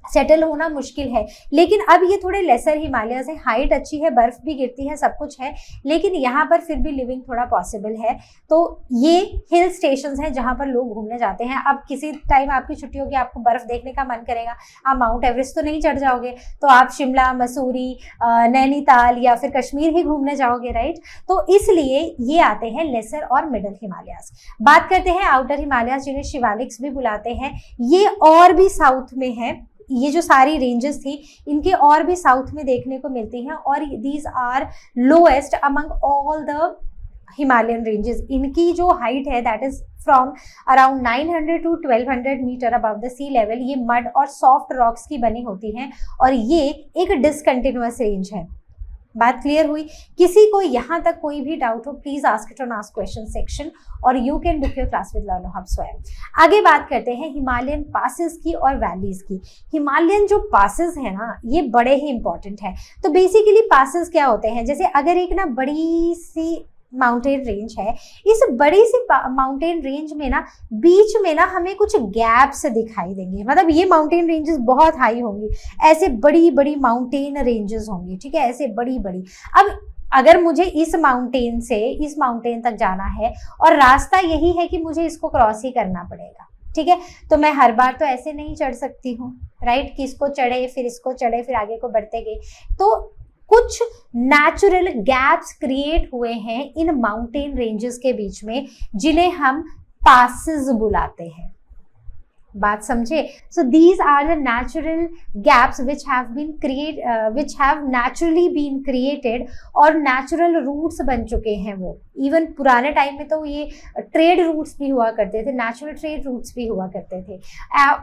सेटल होना मुश्किल है। लेकिन अब ये थोड़े लेसर हिमालयस है, हाइट अच्छी है, बर्फ भी गिरती है, सब कुछ है, लेकिन यहाँ पर फिर भी लिविंग थोड़ा पॉसिबल है। तो ये हिल स्टेशंस हैं जहाँ पर लोग घूमने जाते हैं। अब किसी टाइम आपकी छुट्टी होगी, आपको बर्फ देखने का मन करेगा, आप माउंट एवरेस्ट तो नहीं चढ़ जाओगे, तो आप शिमला, मसूरी, नैनीताल या फिर कश्मीर ही घूमने जाओगे, राइट। तो इसलिए ये आते हैं लेसर और मिडल हिमालयस। बात करते हैं आउटर हिमालयस, जिन्हें शिवालिक्स भी बुलाते हैं। ये और भी साउथ में है, ये जो सारी रेंजेस थी इनके और भी साउथ में देखने को मिलती हैं, और these are lowest among all the Himalayan ranges. इनकी जो हाइट है that is from around 900 to 1200 metre above the sea level. ये मड और सॉफ्ट रॉक्स की बनी होती हैं, और ये एक डिसकंटिन्यूअस रेंज है। बात क्लियर हुई? किसी को यहाँ तक कोई भी डाउट हो, please ask it on ask question section, और you can book your class with Learno Hub Swayam. आगे बात करते हैं हिमालयन पासेस की और वैलीज की। हिमालयन जो पासेस है ना, ये बड़े ही इंपॉर्टेंट है। तो बेसिकली पासेस क्या होते हैं, जैसे अगर एक ना बड़ी सी माउंटेन रेंज है, इस बड़ी सी माउंटेन रेंज में ना बीच में ना हमें कुछ गैप्स दिखाई देंगे। मतलब ये माउंटेन रेंजेस बहुत हाई होंगी, ऐसे बड़ी बड़ी माउंटेन रेंजेस होंगी, ठीक है, ऐसे बड़ी बड़ी। अब अगर मुझे इस माउंटेन से इस माउंटेन तक जाना है और रास्ता यही है कि मुझे इसको क्रॉस ही करना पड़ेगा, ठीक है, तो मैं हर बार तो ऐसे नहीं चढ़ सकती हूँ, राइट, कि इसको चढ़े फिर इसको चढ़े फिर आगे को बढ़ते गए। तो कुछ नेचुरल गैप्स क्रिएट हुए हैं इन माउंटेन रेंजेस के बीच में, जिन्हें हम पासेस बुलाते हैं। बात समझे? So these are the natural gaps which have naturally been created, और नेचुरल रूट्स बन चुके हैं वो। इवन पुराने टाइम में तो ये ट्रेड रूट्स भी हुआ करते थे, नेचुरल ट्रेड रूट्स भी हुआ करते थे,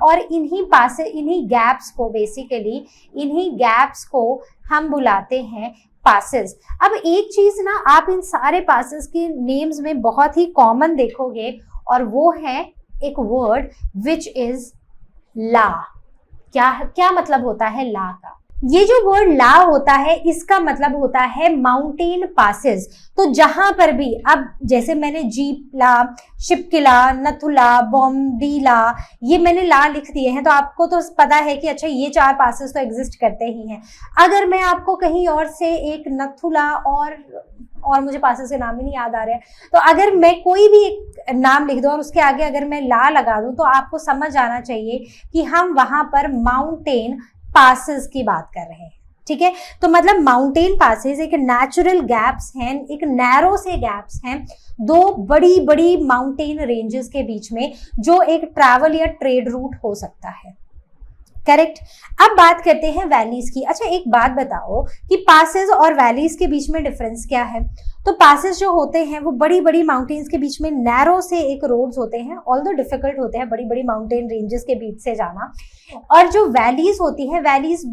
और इन्हीं गैप्स को बेसिकली इन्हीं गैप्स को हम बुलाते हैं पासेस। अब एक चीज ना आप इन सारे पासेस के नेम्स में बहुत ही कॉमन देखोगे, और वो है एक वर्ड विच इज ला। क्या मतलब होता है ला का? ये जो वर्ड ला होता है इसका मतलब होता है माउंटेन पासेस। तो जहां पर भी, अब जैसे मैंने जीपला, शिपकिला, नथुला, बोमडीला, ये मैंने ला लिख दिए हैं, तो आपको तो पता है कि अच्छा ये 4 पासेस तो एग्जिस्ट करते ही हैं। अगर मैं आपको कहीं और से एक नथुला और मुझे पासेस के नाम ही नहीं याद आ रहे हैं, तो अगर मैं कोई भी एक नाम लिख दूं और उसके आगे अगर मैं ला लगा दूं, तो आपको समझ आना चाहिए कि हम वहां पर माउंटेन पासेस की बात कर रहे हैं, ठीक है। तो मतलब माउंटेन पासेस एक नेचुरल गैप्स हैं, एक नैरो से गैप्स हैं दो बड़ी बड़ी माउंटेन रेंजेस के बीच में, जो एक ट्रैवल या ट्रेड रूट हो सकता है। करेक्ट। अब बात करते हैं वैलीज की। अच्छा एक बात बताओ कि पासेस और वैलीज के बीच में डिफरेंस क्या है? तो पासेस जो होते हैं वो बड़ी बड़ी माउंटेन्स के बीच में नैरो से एक रोड्स होते हैं, ऑल्दो डिफिकल्ट होते हैं बड़ी बड़ी माउंटेन रेंजेस के बीच से जाना। और जो वैलीज होती हैं, वैलीज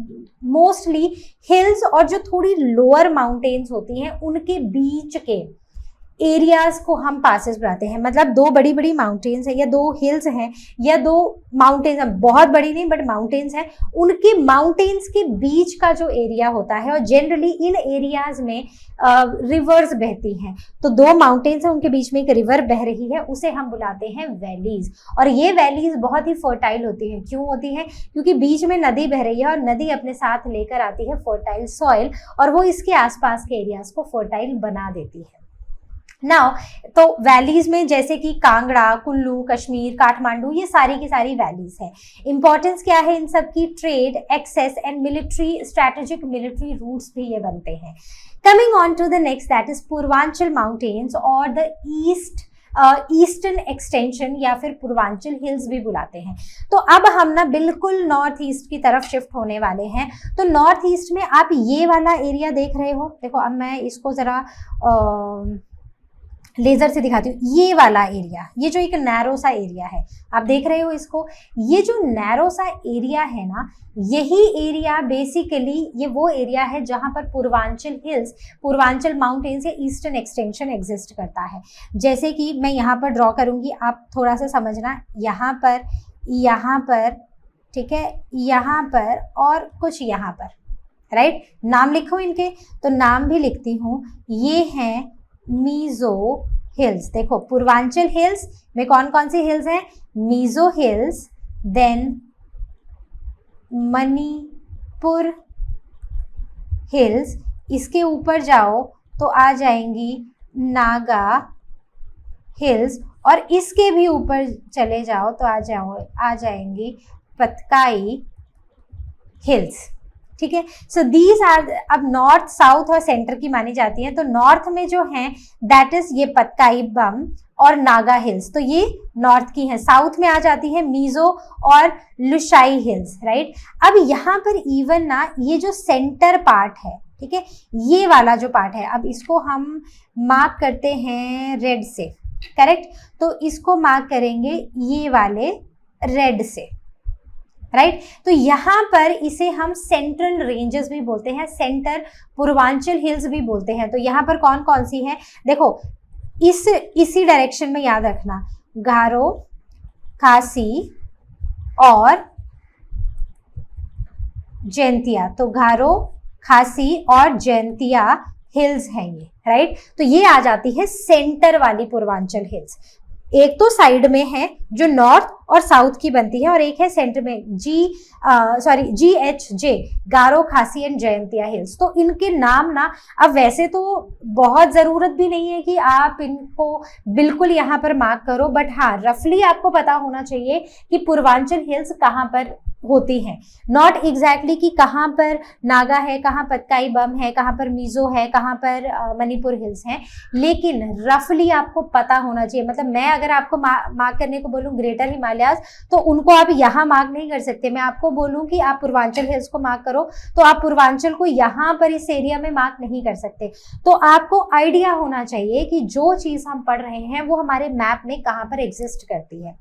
मोस्टली हिल्स और जो थोड़ी लोअर माउंटेन्स होती हैं उनके बीच के एरियाज को हम पासेस बुलाते हैं। मतलब दो बड़ी बड़ी माउंटेन्स हैं या दो हिल्स हैं या दो माउंटेन्स हैं, बहुत बड़ी नहीं बट माउंटेन्स हैं, उनके माउंटेन्स के बीच का जो एरिया होता है, और जनरली इन एरियाज में रिवर्स बहती हैं। तो दो माउंटेन्स हैं, उनके बीच में एक रिवर बह रही है, उसे हम बुलाते हैं वैलीज। और ये वैलीज बहुत ही फर्टाइल होती हैं। क्यों होती हैं? क्योंकि बीच में नदी बह रही है और नदी अपने साथ लेकर आती है फर्टाइल सॉइल, और वो इसके आसपास के एरियाज को फर्टाइल बना देती है। नाउ तो वैलीज में जैसे कि कांगड़ा, कुल्लू, कश्मीर, काठमांडू, ये सारी की सारी वैलीज है। इंपॉर्टेंस क्या है इन सब की? Trade, access and military, strategic military routes भी ये बनते हैं। Coming on to the next, that is Purvanchal mountains और द ईस्टर्न एक्सटेंशन या फिर पूर्वांचल हिल्स भी बुलाते हैं। तो अब हम ना बिल्कुल नॉर्थ ईस्ट की तरफ शिफ्ट होने वाले हैं। तो नॉर्थ ईस्ट में आप ये वाला एरिया देख रहे हो, देखो अब मैं इसको जरा लेजर से दिखाती हूँ। ये वाला एरिया, ये जो एक नैरो सा एरिया है, आप देख रहे हो इसको, ये जो नैरो सा एरिया है ना, यही एरिया बेसिकली ये वो एरिया है जहां पर पूर्वांचल हिल्स, पूर्वांचल माउंटेन्स या ईस्टर्न एक्सटेंशन एग्जिस्ट करता है। जैसे कि मैं यहाँ पर ड्रॉ करूंगी, आप थोड़ा सा समझना, यहाँ पर, ठीक है, यहाँ पर और कुछ यहाँ पर, राइट। नाम लिखो इनके, तो नाम भी लिखती हूँ। ये हैं मीजो हिल्स। देखो पूर्वांचल हिल्स में कौन कौन सी हिल्स हैं? Mizo hills, then Manipur hills, इसके ऊपर जाओ तो आ जाएंगी नागा हिल्स, और इसके भी ऊपर चले जाओ तो आ जाएंगी पतकाई हिल्स। ठीक है, सो दीज आर, अब नॉर्थ साउथ और सेंटर की मानी जाती है, तो नॉर्थ में जो है दैट इज ये पतकाई बम और नागा हिल्स, तो ये नॉर्थ की है। साउथ में आ जाती है मीजो और लुशाई हिल्स, राइट। अब यहाँ पर इवन ना ये जो सेंटर पार्ट है, ठीक है, ये वाला जो पार्ट है, अब इसको हम मार्क करते हैं रेड से, करेक्ट, तो इसको मार्क करेंगे ये वाले रेड से, राइट। तो यहाँ पर इसे हम सेंट्रल रेंजेस भी बोलते हैं, सेंटर पूर्वांचल हिल्स भी बोलते हैं। तो यहाँ पर कौन कौन सी है, देखो इसी डायरेक्शन में याद रखना, गारो, खासी और जैंतिया, तो गारो, खासी और जैंतिया हिल्स हैं ये, राइट। तो ये आ जाती है सेंटर वाली पूर्वांचल हिल्स। एक तो साइड में है जो नॉर्थ और साउथ की बनती है, और एक है सेंटर में GHJ, गारो, खासी एंड जयंतिया हिल्स। तो इनके नाम ना, अब वैसे तो बहुत जरूरत भी नहीं है कि आप इनको बिल्कुल यहाँ पर मार्क करो, बट हाँ रफली आपको पता होना चाहिए कि पूर्वांचल हिल्स कहाँ पर होती हैं, नॉट एग्जैक्टली कि कहाँ पर नागा है, कहाँ पतकाई बम है, कहाँ पर मीजो है, कहाँ पर मणिपुर हिल्स हैं, लेकिन रफली आपको पता होना चाहिए। मतलब मैं अगर आपको मार्क करने को बोलूँ ग्रेटर हिमालयाज, तो उनको आप यहाँ मार्क नहीं कर सकते। मैं आपको बोलूँ कि आप पूर्वांचल हिल्स को मार्क करो, तो आप पूर्वांचल को यहाँ पर इस एरिया में मार्क नहीं कर सकते। तो आपको आइडिया होना चाहिए कि जो चीज हम पढ़ रहे हैं वो हमारे मैप में कहाँ पर एग्जिस्ट करती है।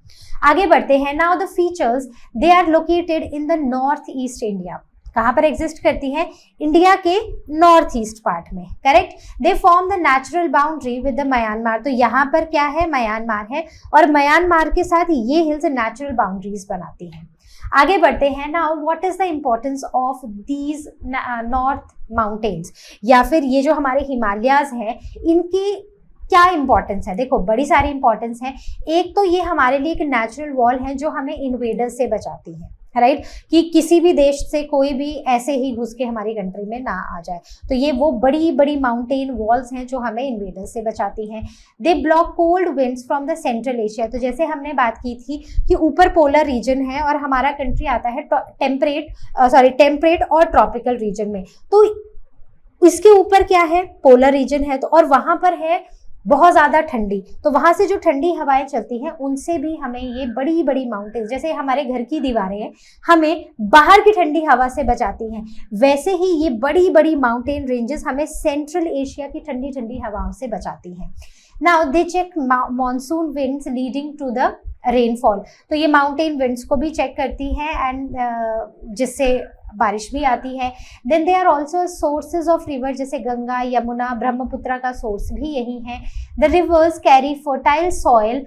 आगे बढ़ते हैं। Now the features, they are located in the north east India. कहाँ पर एग्जिस्ट करती है? इंडिया के नॉर्थ ईस्ट पार्ट में, correct. They form the natural boundary with the Myanmar. तो यहाँ पर क्या है? म्यांमार है, और म्यांमार के साथ ये हिल्स नेचुरल बाउंड्रीज बनाती हैं। आगे बढ़ते हैं। Now what is the importance of these north mountains, या फिर ये जो हमारे हिमालयाज हैं इनकी क्या इंपॉर्टेंस है? देखो बड़ी सारी इंपॉर्टेंस है। एक तो ये हमारे लिए एक नेचुरल वॉल है जो हमें इन्वेडर्स से बचाती है, राइट, कि किसी भी देश से कोई भी ऐसे ही घुस के हमारी कंट्री में ना आ जाए। तो ये वो बड़ी बड़ी माउंटेन वॉल्स हैं जो हमें इन्वेडर्स से बचाती हैं। They block cold winds from the central Asia. तो जैसे हमने बात की थी कि ऊपर पोलर रीजन है और हमारा कंट्री आता है टेम्परेट और ट्रॉपिकल रीजन में। तो इसके ऊपर क्या है? पोलर रीजन है, तो और वहां पर है बहुत ज्यादा ठंडी। तो वहां से जो ठंडी हवाएं चलती हैं उनसे भी हमें ये बड़ी बड़ी माउंटेन्स, जैसे हमारे घर की दीवारें हैं, हमें बाहर की ठंडी हवा से बचाती हैं, वैसे ही ये बड़ी बड़ी माउंटेन रेंजेस हमें सेंट्रल एशिया की ठंडी ठंडी हवाओं से बचाती हैं। Now they check monsoon winds leading to the rainfall. तो ये माउंटेन विंड्स को भी चेक करती है एंड जिससे बारिश भी आती है। Then they are also sources of river, जैसे गंगा, यमुना, ब्रह्मपुत्र का सोर्स भी यही है। The rivers carry fertile soil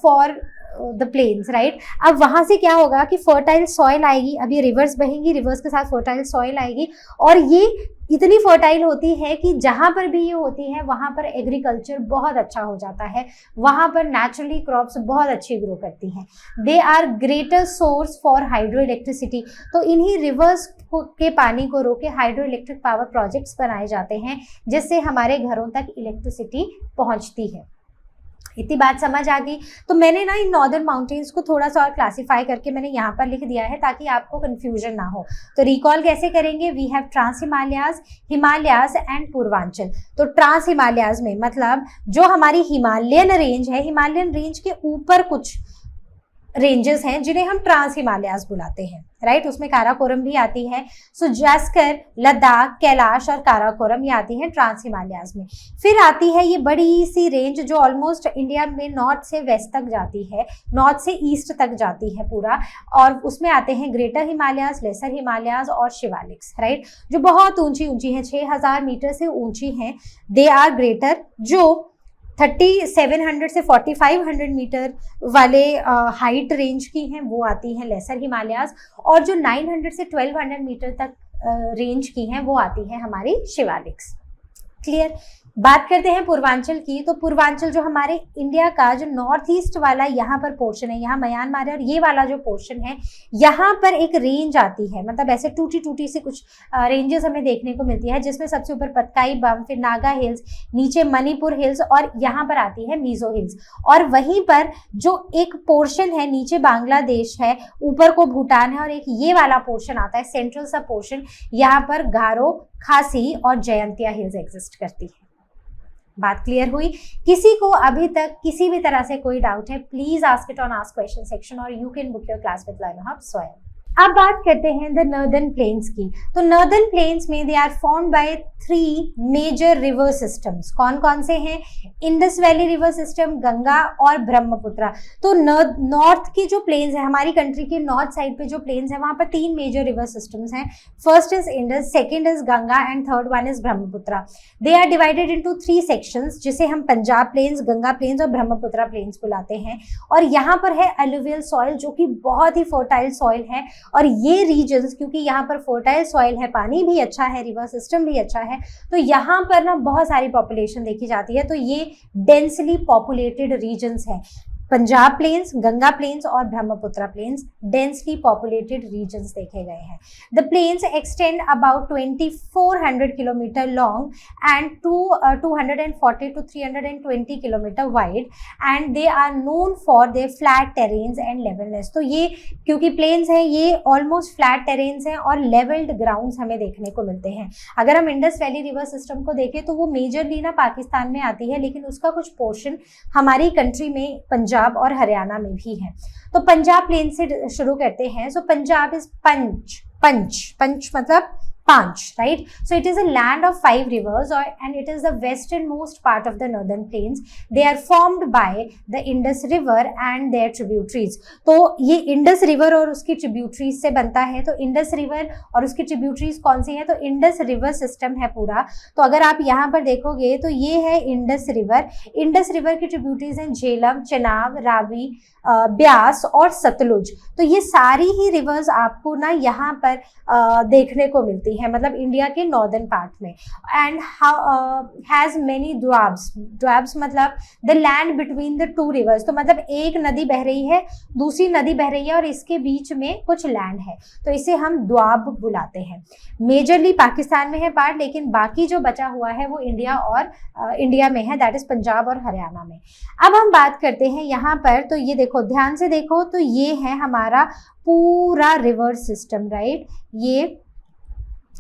for the plains, right. अब वहां से क्या होगा कि फर्टाइल सॉइल आएगी, अब ये रिवर्स बहेंगी, रिवर्स के साथ फर्टाइल सॉइल आएगी, और ये इतनी फर्टाइल होती है कि जहां पर भी ये होती है वहां पर एग्रीकल्चर बहुत अच्छा हो जाता है, वहां पर नेचुरली क्रॉप्स बहुत अच्छी ग्रो करती हैं। They are greater source for hydro electricity. तो इन्हीं रिवर्स के पानी को रोके हाइड्रो इलेक्ट्रिक पावर प्रोजेक्ट्स बनाए जाते हैं, जिससे हमारे घरों तक इलेक्ट्रिसिटी पहुंचती है। इतनी बात समझ आ गई। तो मैंने ना इन नॉर्दर्न माउंटेन्स को थोड़ा सा और क्लासिफाई करके मैंने यहाँ पर लिख दिया है ताकि आपको कंफ्यूजन ना हो। तो रिकॉल कैसे करेंगे? We have trans Himalayas, Himalayas and Purvanchal. तो ट्रांस हिमालयाज में मतलब जो हमारी हिमालयन रेंज है, हिमालयन रेंज के ऊपर कुछ रेंजेस हैं जिन्हें हम ट्रांस हिमालयाज बुलाते हैं, राइट। उसमें काराकोरम भी आती है। सो जास्कर, लद्दाख, कैलाश और काराकोरम ये आती हैं ट्रांस हिमालयाज में। फिर आती है ये बड़ी सी रेंज जो ऑलमोस्ट इंडिया में नॉर्थ से वेस्ट तक जाती है, नॉर्थ से ईस्ट तक जाती है पूरा, और उसमें आते हैं ग्रेटर हिमालयाज, लेसर हिमालयाज और शिवालिक्स, राइट, जो बहुत ऊंची ऊंची हैं, 6000 मीटर से ऊंची हैं। दे आर ग्रेटर, जो 3700 से 4500 मीटर वाले हाइट रेंज की हैं वो आती हैं लेसर हिमालयाज, और जो 900 से 1200 मीटर तक रेंज की हैं वो आती हैं हमारी शिवालिक्स। क्लियर। बात करते हैं पूर्वांचल की, तो पूर्वांचल जो हमारे इंडिया का जो नॉर्थ ईस्ट वाला यहाँ पर पोर्शन है, यहाँ म्यांमार है, और ये वाला जो पोर्शन है यहाँ पर एक रेंज आती है, मतलब ऐसे टूटी टूटी सी कुछ रेंजेस हमें देखने को मिलती है, जिसमें सबसे ऊपर पतकाई बम, फिर नागा हिल्स, नीचे मणिपुर हिल्स, और यहाँ पर आती है मिजो हिल्स। और वहीं पर जो एक पोर्शन है नीचे बांग्लादेश है, ऊपर को भूटान है, और एक ये वाला पोर्शन आता है सेंट्रल सा पोर्शन, यहाँ पर गारो, खासी और जयंतिया हिल्स एग्जिस्ट करती है। बात क्लियर हुई? किसी को अभी तक किसी भी तरह से कोई डाउट है, please ask it on ask question section, और you can book your class with Learner Hub Swayam. अब बात करते हैं द नॉर्दर्न प्लेन्स की। तो नॉर्दर्न प्लेन्स में they are formed by 3 major river systems. कौन कौन से हैं? Indus valley river system, Ganga और ब्रह्मपुत्रा। तो नॉर्थ की जो प्लेन्स है, हमारी कंट्री के नॉर्थ साइड पे जो प्लेन्स है, वहां पर 3 मेजर रिवर सिस्टम्स हैं। First is Indus, second is Ganga and third one is Brahmaputra. They are divided into 3 sections, जिसे हम पंजाब प्लेन्स, गंगा प्लेन्स और ब्रह्मपुत्रा प्लेन्स बुलाते हैं। और यहाँ पर है एलुवियल सॉइल, जो कि बहुत ही फर्टाइल सॉइल है। और ये रीजन्स, क्योंकि यहाँ पर फर्टाइल सॉइल है, पानी भी अच्छा है, रिवर सिस्टम भी अच्छा है, तो यहाँ पर ना बहुत सारी पॉपुलेशन देखी जाती है। तो ये डेंसली पॉपुलेटेड रीजन्स हैं। पंजाब प्लेन्स, गंगा प्लेन्स और Brahmaputra plains densely populated regions देखे गए हैं। The plains extend about 2400 kilometre long and 240 to 320 kilometre wide, and they are known for their flat terrains and levelness. तो ये क्योंकि प्लेन्स हैं, ये ऑलमोस्ट फ्लैट टेरेन्स हैं और लेवल्ड ग्राउंड्स हमें देखने को मिलते हैं। अगर हम इंडस वैली रिवर सिस्टम को देखें तो वो मेजरली ना पाकिस्तान में आती है, लेकिन उसका कुछ पोर्शन हमारी कंट्री में पंजाब और हरियाणा में भी है। तो पंजाब प्लेन से शुरू करते हैं। सो पंजाब इज पंच मतलब 5, right? So it is a land of 5 rivers, and it is the westernmost part of the northern plains. They are formed by the Indus River and their tributaries. तो ये इंडस रिवर और उसकी tributaries से बनता है। तो Indus river और उसकी ट्रिब्यूटरीज कौन सी है? तो इंडस रिवर सिस्टम है पूरा। तो अगर आप यहाँ पर देखोगे तो ये है इंडस रिवर। इंडस रिवर की ट्रिब्यूटरीज हैं झेलम, चेनाब, रावी, ब्यास और सतलुज। तो ये सारी ही रिवर्स आपको ना यहाँ पर देखने को मिलती है, मतलब इंडिया के नॉर्दर्न पार्ट में। एंड हैज मेनी द्वाब्स मतलब the land between the 2 reverse. तो मतलब एक नदी बह रही है, दूसरी नदी बह रही है, और इसके बीच में कुछ लैंड है, तो इसे हम द्वाब बुलाते हैं। मेजरली पाकिस्तान में है पार्ट, लेकिन बाकी जो बचा हुआ है वो इंडिया में है, दैट इज पंजाब और हरियाणा में। अब हम बात करते हैं यहाँ पर, तो ये देखो, ध्यान से देखो, तो ये है हमारा पूरा रिवर सिस्टम, राइट? ये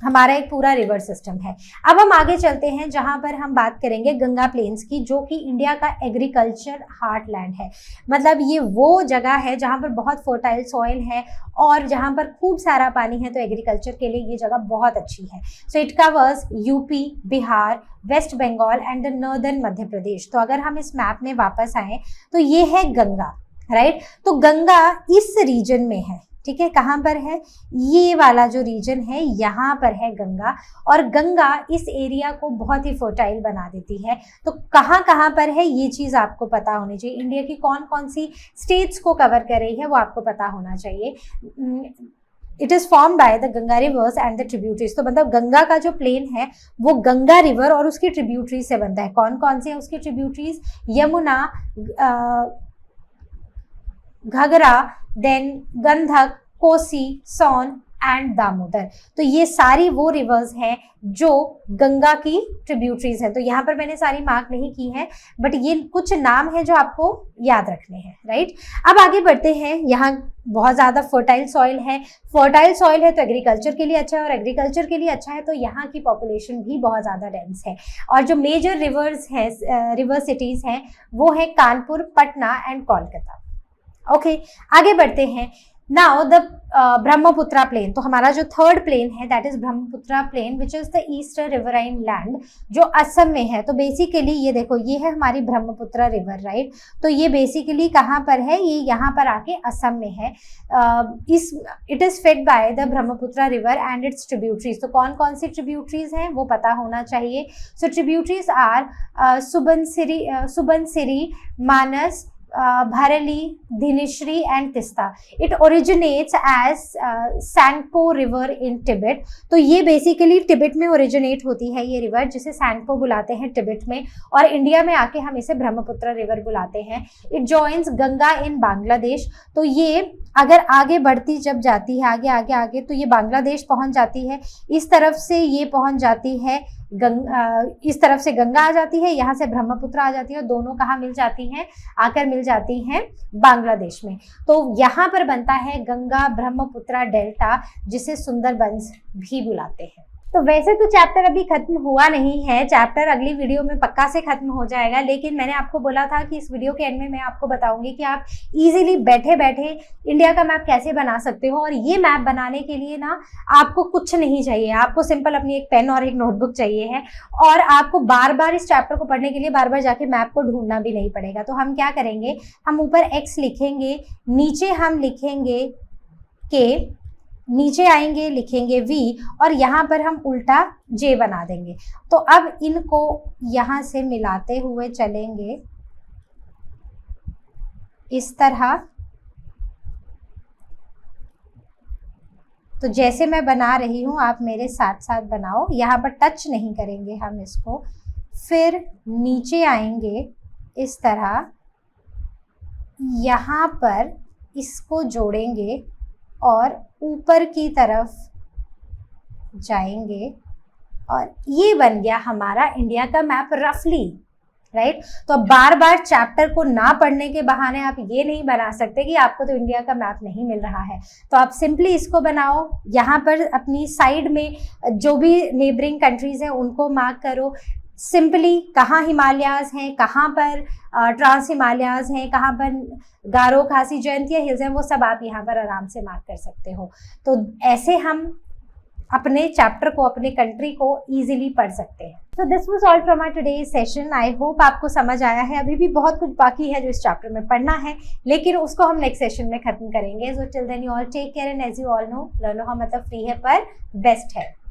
हमारा एक पूरा रिवर सिस्टम है। अब हम आगे चलते हैं, जहां पर हम बात करेंगे गंगा प्लेन्स की, जो कि इंडिया का एग्रीकल्चर हार्टलैंड है। मतलब ये वो जगह है जहां पर बहुत फर्टाइल सॉइल है और जहां पर खूब सारा पानी है, तो एग्रीकल्चर के लिए ये जगह बहुत अच्छी है। So it covers UP, Bihar, West Bengal and the northern Madhya Pradesh. तो अगर हम इस मैप में वापस आए तो ये है गंगा, राइट? तो गंगा इस रीजन में है, ठीक है? कहाँ पर है? ये वाला जो रीजन है यहाँ पर है गंगा, और गंगा इस एरिया को बहुत ही फर्टाइल बना देती है। तो कहाँ पर है ये चीज़ आपको पता होनी चाहिए। इंडिया की कौन कौन सी स्टेट्स को कवर कर रही है वो आपको पता होना चाहिए। It is form by the Ganga reverse and the tributaries. तो मतलब गंगा का जो प्लेन है वो गंगा रिवर और उसकी ट्रिब्यूटरीज से बनता है। कौन कौन से हैं उसकी ट्रिब्यूटरीज? यमुना, घगरा, देन गंधक, कोसी, सोन एंड दामोदर। तो ये सारी वो रिवर्स हैं जो गंगा की ट्रिब्यूटरीज हैं। तो यहाँ पर मैंने सारी मार्क नहीं की हैं, बट ये कुछ नाम हैं जो आपको याद रखने हैं, राइट? अब आगे बढ़ते हैं। यहाँ बहुत ज़्यादा फर्टाइल सॉइल है। फर्टाइल सॉइल है तो एग्रीकल्चर के लिए अच्छा है, और एग्रीकल्चर के लिए अच्छा है तो यहाँ की पॉपुलेशन भी बहुत ज़्यादा डेंस है। और जो मेजर रिवर्स हैं, रिवर सिटीज़ हैं, वो है कानपुर, पटना एंड कोलकाता। ओके, आगे बढ़ते हैं। Now the Brahmaputra plain. तो हमारा जो थर्ड प्लेन है that is Brahmaputra plain, which is the eastern riverine land, जो असम में है। तो बेसिकली ये देखो, ये है हमारी ब्रह्मपुत्रा रिवर, राइट? तो ये बेसिकली कहाँ पर है? ये यहाँ पर आके असम में है। It is fed by the Brahmaputra river and it's tributaries. तो कौन कौन सी ट्रिब्यूटरीज हैं वो पता होना चाहिए। So tributaries are Subansiri, Manas, Bharali, Dhinishri and Tista. It originates as Sangpo river in Tibet. तो ये बेसिकली तिब्बत में ओरिजिनेट होती है ये रिवर, जिसे सैंगपो बुलाते हैं तिब्बत में, और इंडिया में आके हम इसे ब्रह्मपुत्र रिवर बुलाते हैं. इट जॉइंस गंगा इन बांग्लादेश. तो ये अगर आगे बढ़ती जब जाती है आगे आगे आगे तो ये बांग्लादेश पहुंच जाती है. इस तरफ से ये पहुंच जाती है इस तरफ से गंगा आ जाती है, यहाँ से ब्रह्मपुत्र आ जाती है, और दोनों कहाँ मिल जाती हैं, आकर मिल जाती हैं बांग्लादेश में. तो यहाँ पर बनता है गंगा ब्रह्मपुत्र डेल्टा, जिसे सुंदरबंस भी बुलाते हैं. तो वैसे तो चैप्टर अभी खत्म हुआ नहीं है, चैप्टर अगली वीडियो में पक्का से खत्म हो जाएगा, लेकिन मैंने आपको बोला था कि इस वीडियो के एंड में मैं आपको बताऊंगी कि आप इजीली बैठे बैठे इंडिया का मैप कैसे बना सकते हो. और ये मैप बनाने के लिए ना आपको कुछ नहीं चाहिए, आपको सिंपल अपनी एक पेन और एक नोटबुक चाहिए है, और आपको बार बार इस चैप्टर को पढ़ने के लिए बार बार जाके मैप को ढूंढना भी नहीं पड़ेगा. तो हम क्या करेंगे, हम ऊपर x लिखेंगे, नीचे हम लिखेंगे k, नीचे आएंगे लिखेंगे v, और यहाँ पर हम उल्टा j बना देंगे. तो अब इनको यहाँ से मिलाते हुए चलेंगे इस तरह. तो जैसे मैं बना रही हूँ आप मेरे साथ साथ बनाओ. यहाँ पर टच नहीं करेंगे हम इसको. फिर नीचे आएंगे इस तरह, यहाँ पर इसको जोड़ेंगे और ऊपर की तरफ जाएंगे, और ये बन गया हमारा इंडिया का मैप रफली, राइट. तो बार बार चैप्टर को ना पढ़ने के बहाने आप ये नहीं बना सकते कि आपको तो इंडिया का मैप नहीं मिल रहा है. तो आप सिंपली इसको बनाओ, यहाँ पर अपनी साइड में जो भी नेबरिंग कंट्रीज हैं उनको मार्क करो. सिंपली कहाँ हिमालयाज हैं, कहाँ पर ट्रांस हिमालयाज हैं, कहाँ पर गारो खासी जयंतिया हिल्स हैं, वो सब आप यहाँ पर आराम से मार्क कर सकते हो. तो ऐसे हम अपने चैप्टर को, अपने कंट्री को इजीली पढ़ सकते हैं. So this was all from our today's session. I hope आपको समझ आया है. अभी भी बहुत कुछ बाकी है जो इस चैप्टर में पढ़ना है, लेकिन उसको हम नेक्स्ट सेशन में खत्म करेंगे. So till then you all take care, and as you all know, लर्नो का मतलब फ्री है पर बेस्ट है.